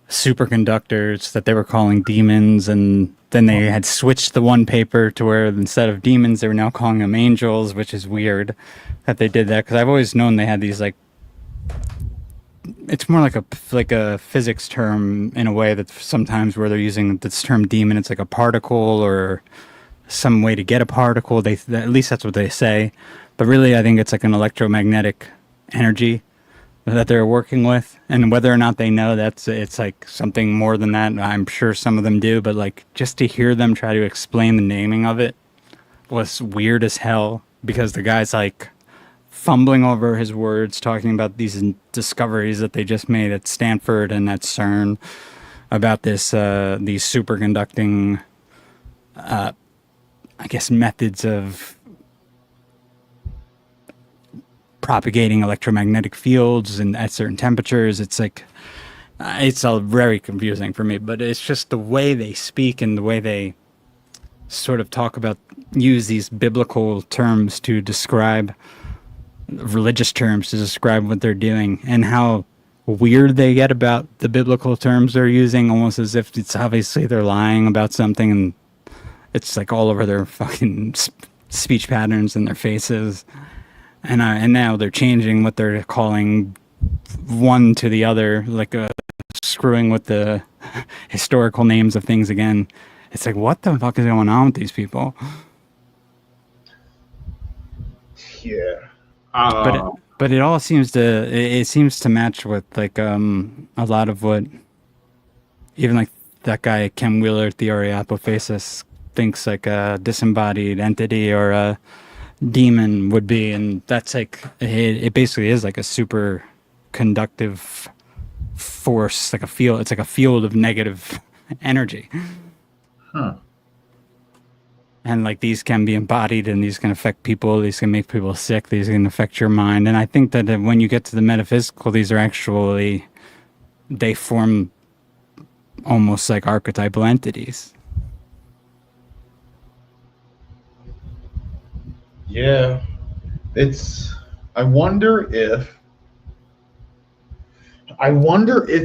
Speaker 2: superconductors that they were calling demons, and then they had switched the one paper to where instead of demons they were now calling them angels, which is weird that they did that, because I've always known they had these, like, it's more like a physics term in a way that sometimes where they're using this term demon, it's like a particle or some way to get a particle. At least that's what they say, but really I think it's like an electromagnetic energy that they're working with, and whether or not they know it's like something more than that, I'm sure some of them do, but like just to hear them try to explain the naming of it was weird as hell, because the guy's like fumbling over his words, talking about these discoveries that they just made at Stanford and at CERN about this these superconducting I guess methods of propagating electromagnetic fields and at certain temperatures. It's like, it's all very confusing for me, but it's just the way they speak and the way they sort of use these biblical terms to describe religious terms to describe what they're doing, and how weird they get about the biblical terms they're using, almost as if it's obviously they're lying about something, and it's like all over their fucking speech patterns and their faces. And now they're changing what they're calling one to the other, like screwing with the historical names of things again. It's like, what the fuck is going on with these people?
Speaker 1: Yeah.
Speaker 2: But it all seems to match with like a lot of what even like that guy Ken Wheeler, Theory Apophasis, thinks like a disembodied entity or a demon would be, and that's like it basically is like a super conductive force, like a field. It's like a field of negative energy.
Speaker 1: Huh.
Speaker 2: And like these can be embodied, and these can affect people. These can make people sick. These can affect your mind. And I think that when you get to the metaphysical, these are actually, they form almost like archetypal entities.
Speaker 1: Yeah. I wonder if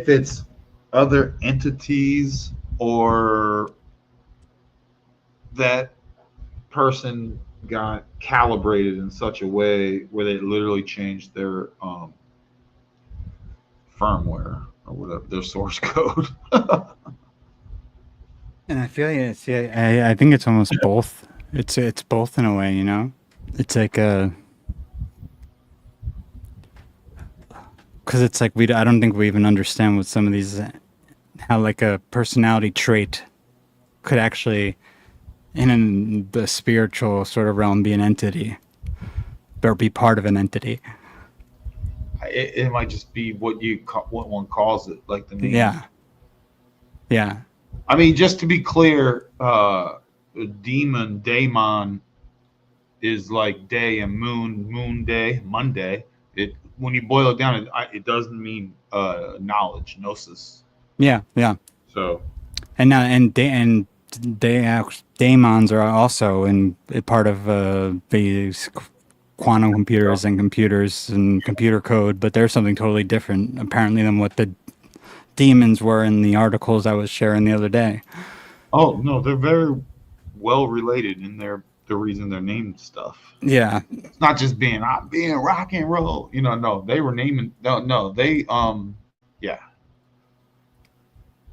Speaker 1: it's other entities, or that person got calibrated in such a way where they literally changed their firmware or whatever, their source code.
Speaker 2: And I feel I think it's almost both. It's both in a way, you know. It's like because it's like I don't think we even understand what some of these, how like a personality trait could actually, in the spiritual sort of realm, be an entity or be part of an entity.
Speaker 1: It might just be what one calls it, like the name.
Speaker 2: Yeah.
Speaker 1: I mean, just to be clear, daemon is like day, and moon day, Monday. When you boil it down, it doesn't mean knowledge, gnosis.
Speaker 2: Yeah.
Speaker 1: So,
Speaker 2: daemons are also in part of these quantum computers and computer code, but they're something totally different apparently than what the demons were in the articles I was sharing the other day.
Speaker 1: Oh no, they're very well related in the reason they're named stuff.
Speaker 2: Yeah,
Speaker 1: it's not just being rock and roll. No, they were naming. No, they yeah.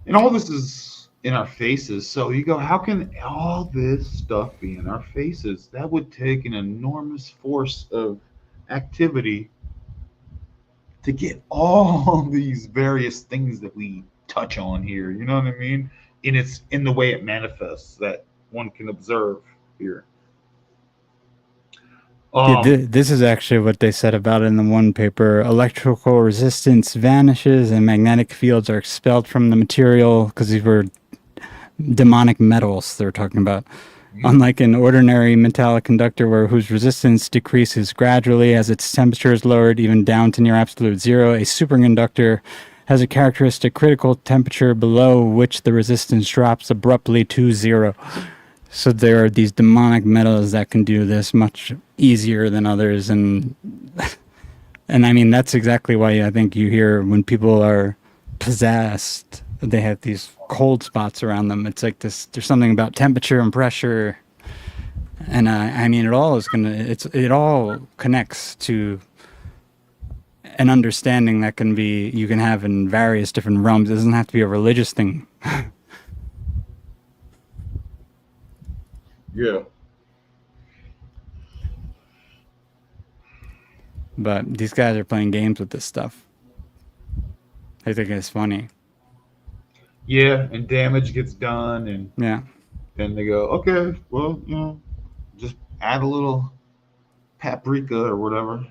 Speaker 1: And all this is in our faces. So you go, how can all this stuff be in our faces? That would take an enormous force of activity to get all these various things that we touch on here. You know what I mean? And it's in the way it manifests that one can observe here.
Speaker 2: This is actually what they said about it in the one paper. Electrical resistance vanishes and magnetic fields are expelled from the material, because these were demonic metals they're talking about. Unlike an ordinary metallic conductor whose resistance decreases gradually as its temperature is lowered even down to near absolute zero, a superconductor has a characteristic critical temperature below which the resistance drops abruptly to zero. So there are these demonic metals that can do this much easier than others, and I mean that's exactly why I think you hear when people are possessed, they have these cold spots around them. It's like this. There's something about temperature and pressure, and I mean it all connects to an understanding that you can have in various different realms. It doesn't have to be a religious thing.
Speaker 1: Yeah.
Speaker 2: But these guys are playing games with this stuff. I think it's funny.
Speaker 1: Yeah, and damage gets done, and then they go, okay, well, just add a little paprika or whatever,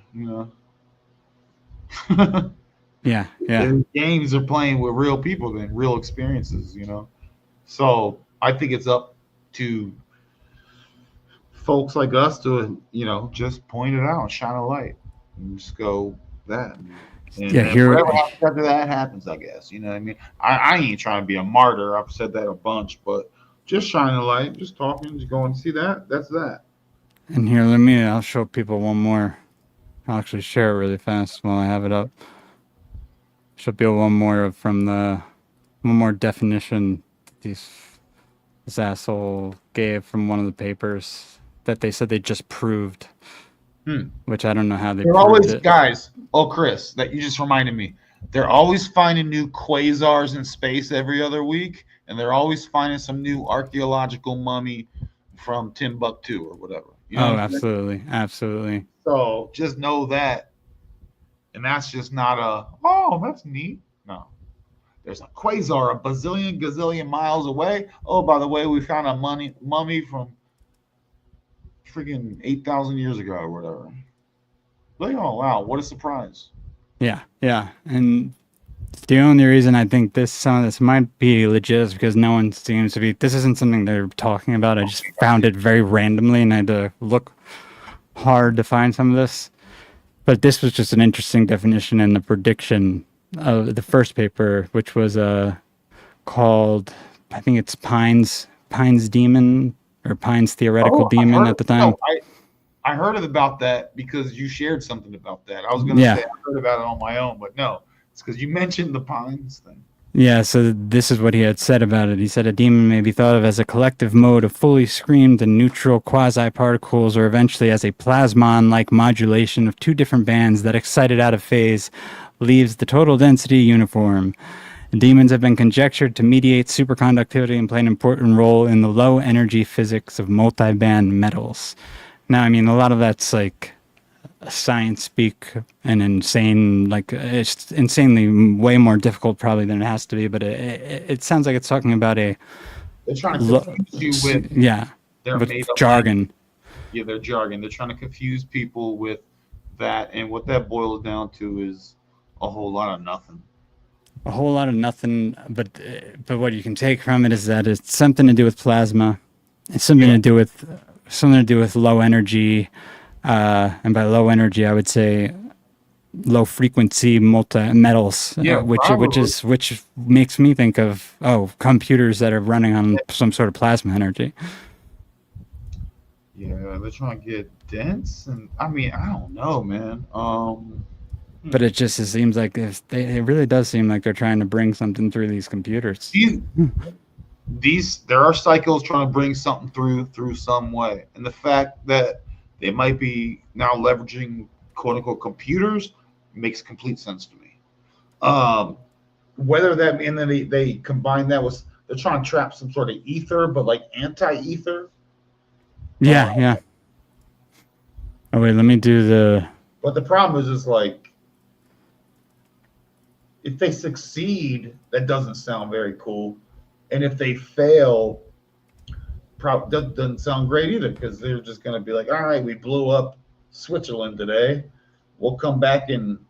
Speaker 2: Yeah.
Speaker 1: Games are playing with real people and real experiences, So I think it's up to folks like us to, just point it out, shine a light, and just go that. And whatever happens after that happens, I guess. You know what I mean? I ain't trying to be a martyr. I've said that a bunch, but Just shining a light, just talking, just going, see that? That's that.
Speaker 2: And here, I'll show people one more. I'll actually share it really fast while I have it up. Show people one more definition this asshole gave from one of the papers that they said they just proved. Which I don't know how they
Speaker 1: They're
Speaker 2: proved
Speaker 1: always,
Speaker 2: it.
Speaker 1: guys, Chris, that you just reminded me. They're always finding new quasars in space every other week, and they're always finding some new archaeological mummy from Timbuktu or whatever. You know
Speaker 2: absolutely. Absolutely.
Speaker 1: So just know that. And that's just not that's neat. No. There's a quasar a gazillion miles away. Oh, by the way, we found a mummy from freaking 8,000 years ago or whatever. Like, oh, wow, what a surprise.
Speaker 2: Yeah. And the only reason I think some of this might be legit is because no one seems to be. This isn't something they're talking about. I just found it very randomly, and I had to look hard to find some of this. But this was just an interesting definition in the prediction of the first paper, which was called, I think it's Pine's demon, or Pine's theoretical demon at the time.
Speaker 1: No, I heard about that because you shared something about that. I was going to say I heard about it on my own, but no, it's because you mentioned the Pines thing.
Speaker 2: Yeah, so this is what he had said about it. He said a demon may be thought of as a collective mode of fully screamed and neutral quasi-particles, or eventually as a plasmon-like modulation of two different bands that, excited out of phase, leaves the total density uniform. Demons have been conjectured to mediate superconductivity and play an important role in the low-energy physics of multi-band metals. Now, I mean, a lot of that's like science speak and insane, like it's insanely way more difficult probably than it has to be, but it sounds like it's talking about
Speaker 1: they're trying to confuse you with
Speaker 2: jargon.
Speaker 1: Their jargon. They're trying to confuse people with that, and what that boils down to is a whole lot of nothing.
Speaker 2: A whole lot of nothing, but what you can take from it is that it's something to do with plasma. It's something to do with low energy, and by low energy, I would say low frequency metals, which makes me think of computers that are running on some sort of plasma energy.
Speaker 1: Yeah, they're trying to get dense, and I mean, I don't know, man.
Speaker 2: But it seems like it really does seem like they're trying to bring something through these computers.
Speaker 1: There are cycles trying to bring something through some way, and the fact that they might be now leveraging quote unquote computers makes complete sense to me. Whether that, and then they combine that with, they're trying to trap some sort of ether, but like anti-ether.
Speaker 2: Yeah. Oh wait, let me do the.
Speaker 1: But the problem is like, if they succeed, that doesn't sound very cool, and if they fail, doesn't sound great either, because they're just going to be like, all right, we blew up Switzerland today. We'll come back in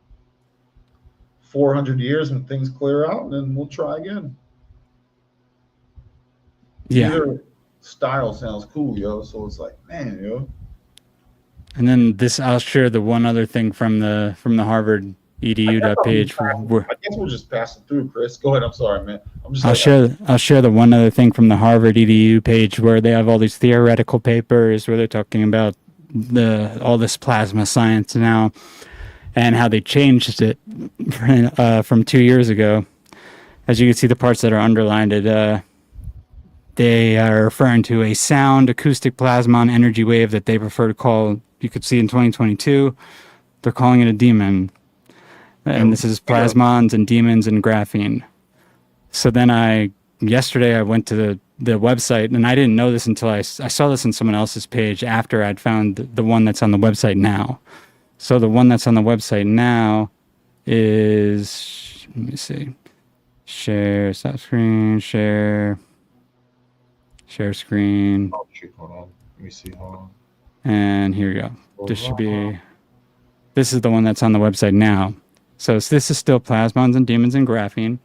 Speaker 1: 400 years when things clear out, and then we'll try again.
Speaker 2: Yeah.
Speaker 1: Either style sounds cool, yo. So it's like, man, yo.
Speaker 2: And then I'll share the one other thing from the Harvard edu page.
Speaker 1: I guess we'll just pass it through, Chris. Go ahead. I'm sorry, man.
Speaker 2: I'll share the one other thing from the Harvard edu page where they have all these theoretical papers where they're talking about all this plasma science now and how they changed it from 2 years ago. As you can see, the parts that are underlined, they are referring to a sound acoustic plasmon energy wave that they prefer to call, you could see in 2022, they're calling it a demon. And this is plasmons and demons and graphene. So then yesterday I went to the website, and I didn't know this until I saw this on someone else's page after I'd found the one that's on the website now. So the one that's on the website now is, let me see, share, stop screen, share screen.
Speaker 1: Oh, shoot, hold on. Let me see, hold on.
Speaker 2: And here we go. This is the one that's on the website now. So this is still plasmons and demons and graphene.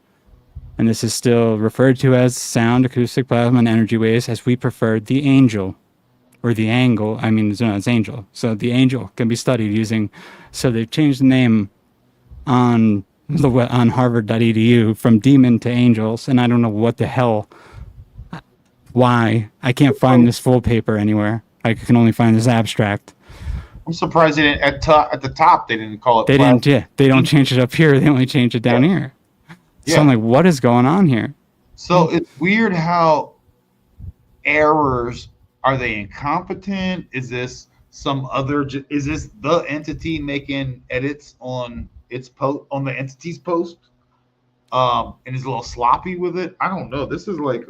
Speaker 2: And this is still referred to as sound, acoustic, plasma, and energy waves, as we prefer the angel, or the angle. I mean, it's angel. So the angel can be studied using. So they've changed the name on Harvard.edu from demon to angels, and I don't know what the hell Why? I can't find this full paper anywhere. I can only find this abstract.
Speaker 1: I'm surprised they didn't at the top. They didn't call it.
Speaker 2: They didn't. Yeah, they don't change it up here. They only change it down here. So I'm like, what is going on here?
Speaker 1: So it's weird how errors, are they incompetent? Is this some other? Is this the entity making edits on its post on the entity's post? And is a little sloppy with it. I don't know. This is like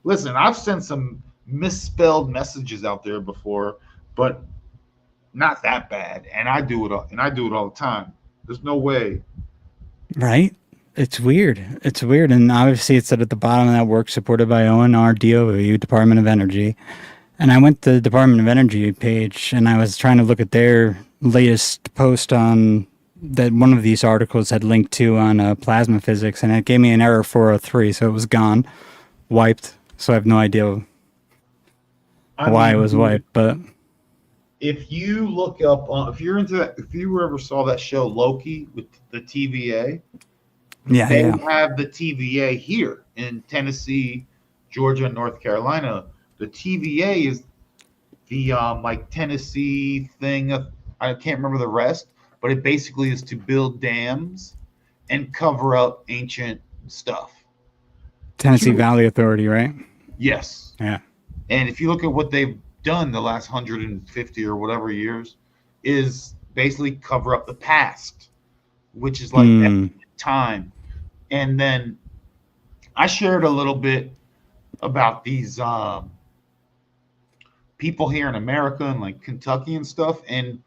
Speaker 1: listen, I've sent some misspelled messages out there before, but not that bad. And I do it all the time. There's no way.
Speaker 2: Right? It's weird. It's weird. And obviously it said at the bottom of that work supported by ONR DOE, Department of Energy. And I went to the Department of Energy page and I was trying to look at their latest post on that one of these articles had linked to on plasma physics, and it gave me an error 403, so it was gone, wiped. So I have no idea why it was wiped. But
Speaker 1: if you look up if you're into that, if you ever saw that show Loki with the TVA, they have the TVA here in Tennessee, Georgia, and North Carolina. The TVA is the like Tennessee thing. I can't remember the rest, but it basically is to build dams and cover up ancient stuff.
Speaker 2: Tennessee Valley Authority, right?
Speaker 1: Yes.
Speaker 2: Yeah.
Speaker 1: And if you look at what they've done the last 150 or whatever years, is basically cover up the past, which is like time. And then I shared a little bit about these people here in America and like Kentucky and stuff, and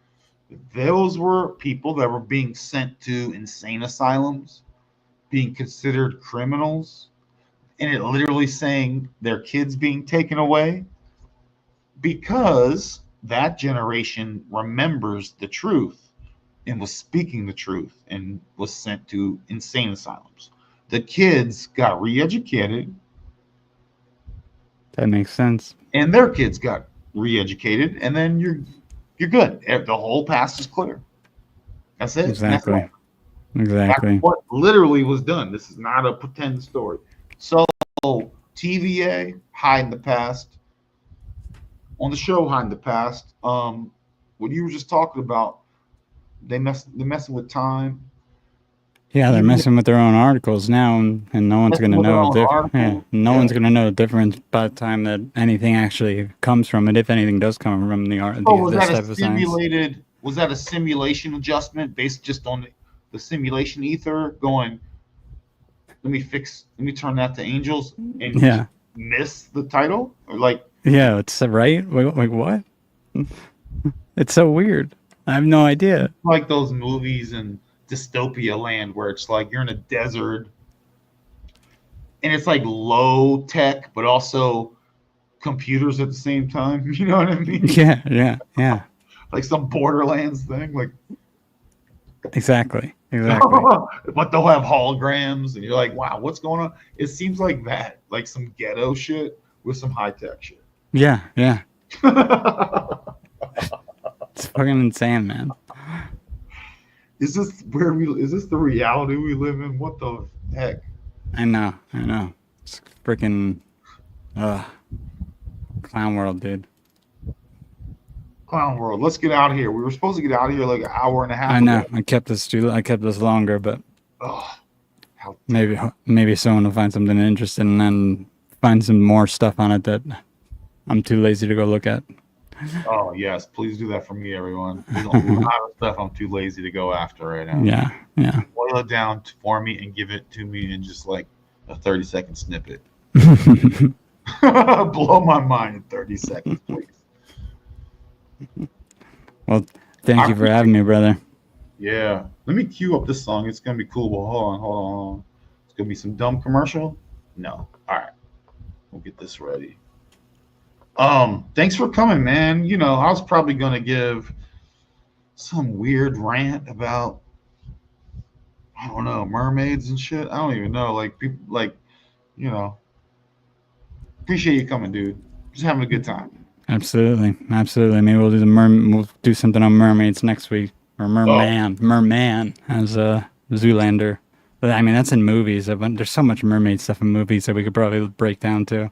Speaker 1: those were people that were being sent to insane asylums, being considered criminals, and it literally saying their kids being taken away because that generation remembers the truth and was speaking the truth and was sent to insane asylums. The kids got re-educated.
Speaker 2: That makes sense.
Speaker 1: And their kids got re-educated, and then you're good. The whole past is clear. That's it.
Speaker 2: Exactly.
Speaker 1: That's what literally was done. This is not a pretend story. So TVA, hide in the past. On the show, hide in the past. What you were just talking about, they're messing with time.
Speaker 2: Yeah, they're messing with their own articles now, and no one's going to know. One's going to know the difference by the time that anything actually comes from it, if anything does come from the art.
Speaker 1: Was that a simulation adjustment based just on the simulation ether? Going, let me turn that to angels and miss the title, or like?
Speaker 2: Yeah, it's right. Like what? It's so weird. I have no idea.
Speaker 1: Like those movies and dystopia land where it's like you're in a desert and it's like low tech but also computers at the same time. You know what I mean?
Speaker 2: Yeah.
Speaker 1: Like some Borderlands thing, like
Speaker 2: exactly.
Speaker 1: But they'll have holograms and you're like, wow, what's going on? It seems like that, like some ghetto shit with some high tech shit.
Speaker 2: Yeah. It's fucking insane, man.
Speaker 1: Is this the reality we live in? What the heck?
Speaker 2: I know. It's freaking clown world, dude.
Speaker 1: Clown world. Let's get out of here. We were supposed to get out of here like an hour and a half.
Speaker 2: I know. Ago. I kept this longer, but maybe someone will find something interesting and then find some more stuff on it that I'm too lazy to go look at.
Speaker 1: Oh yes, please do that for me, everyone. There's a lot of stuff I'm too lazy to go after right now.
Speaker 2: Yeah.
Speaker 1: Boil it down for me and give it to me in just like a 30-second snippet. Blow my mind in 30 seconds, please.
Speaker 2: Well, thank you for having me, brother.
Speaker 1: Yeah. Let me cue up this song. It's gonna be cool. Well, hold on. It's gonna be some dumb commercial. No. All right. We'll get this ready. Thanks for coming, man. You know, I was probably gonna give some weird rant about, I don't know, mermaids and shit. I don't even know. Like people, like, you know. Appreciate you coming, dude. Just having a good time.
Speaker 2: Absolutely. Maybe we'll do something on mermaids next week, or merman as a Zoolander. But I mean, that's in movies. There's so much mermaid stuff in movies that we could probably break down too.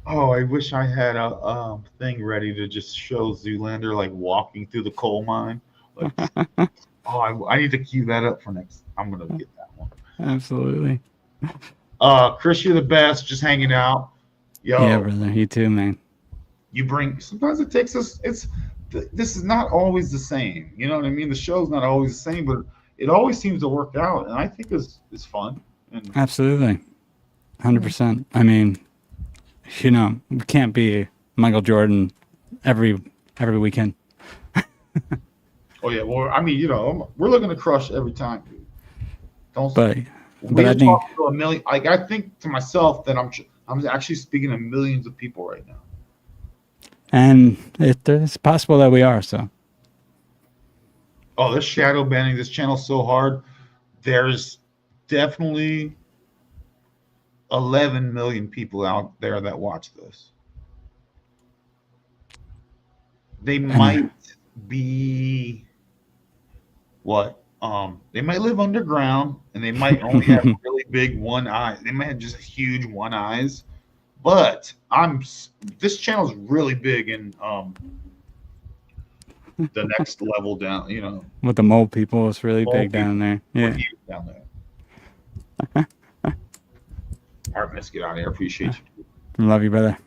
Speaker 1: Oh, I wish I had a thing ready to just show Zoolander like walking through the coal mine. Like, oh, I need to cue that up for next. I'm gonna get that one.
Speaker 2: Absolutely.
Speaker 1: Chris, you're the best. Just hanging out.
Speaker 2: Yeah,
Speaker 1: Yo,
Speaker 2: brother. You too, man.
Speaker 1: you bring. Sometimes it takes us. This is not always the same. You know what I mean? The show's not always the same, but it always seems to work out, and I think it's fun. And
Speaker 2: Absolutely. 100%. I mean, we can't be Michael Jordan every weekend.
Speaker 1: oh yeah, well, I mean, we're looking to crush every time, dude. Don't
Speaker 2: But
Speaker 1: we
Speaker 2: I
Speaker 1: are
Speaker 2: think,
Speaker 1: talking to a million. Like I think to myself that I'm actually speaking to millions of people right now.
Speaker 2: and it's possible that we are. So
Speaker 1: Oh, this shadow banning this channel so hard. There's definitely 11 million people out there that watch this. They
Speaker 2: and
Speaker 1: might be what? They might live underground and they might only have really big one eye. They might have just huge one eyes. But this channel's really big in the next level down.
Speaker 2: with the mole people, it's really
Speaker 1: Mole
Speaker 2: big down there. Yeah.
Speaker 1: down there. All right, let's get out of here. Appreciate you.
Speaker 2: Love you, brother.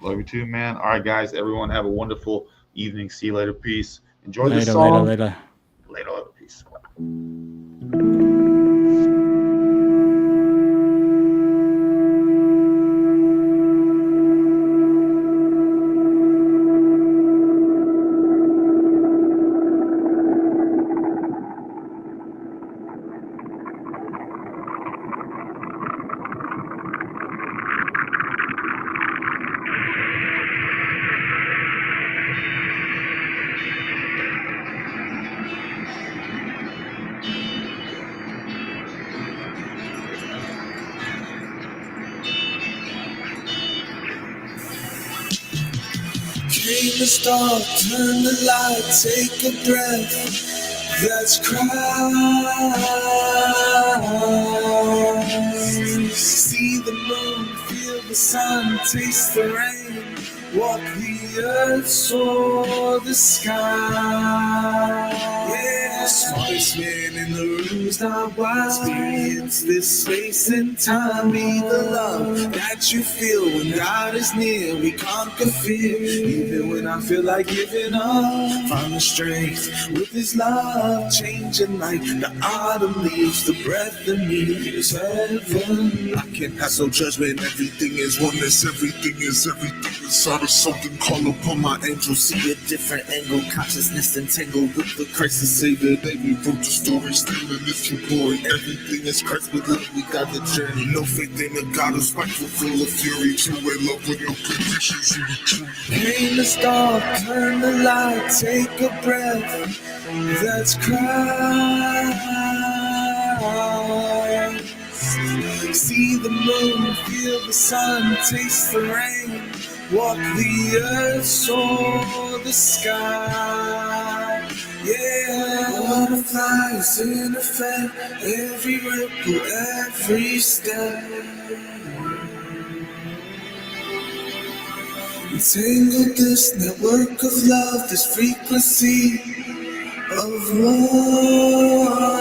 Speaker 1: Love you too, man. All right, guys. Everyone have a wonderful evening. See you later. Peace. Enjoy the
Speaker 2: Later,
Speaker 1: song.
Speaker 2: later.
Speaker 1: Later. Peace.
Speaker 3: Came the storm, turn the light, take a breath. That's Christ. See the moon, feel the sun, taste the rain. Walk the earth, soar the sky. Yeah, smartest man in the room's not wise. Experience this space and time. Be the love that you feel when God is near. We conquer fear, even when I feel like giving up. Find the strength with His love, changing like the autumn leaves. The breath in me is heaven.
Speaker 4: I can't have no judgment. Everything is oneness. Everything inside of something. Call upon my angels.
Speaker 3: See a different angle, consciousness entangled with the Christ the Savior.
Speaker 4: They rewrote the story, still in this glory. Everything is Christ, but love, we got the journey. No faith in a God who's spiteful, full of fury. Two-way love with no conditions in the truth.
Speaker 3: Paint the star, turn the light, take a breath. That's Christ. See the moon, feel the sun, taste the rain. Walk the earth, soar the sky. Yeah, butterflies in effect, every ripple, every step. Entangle this network of love, this frequency of love.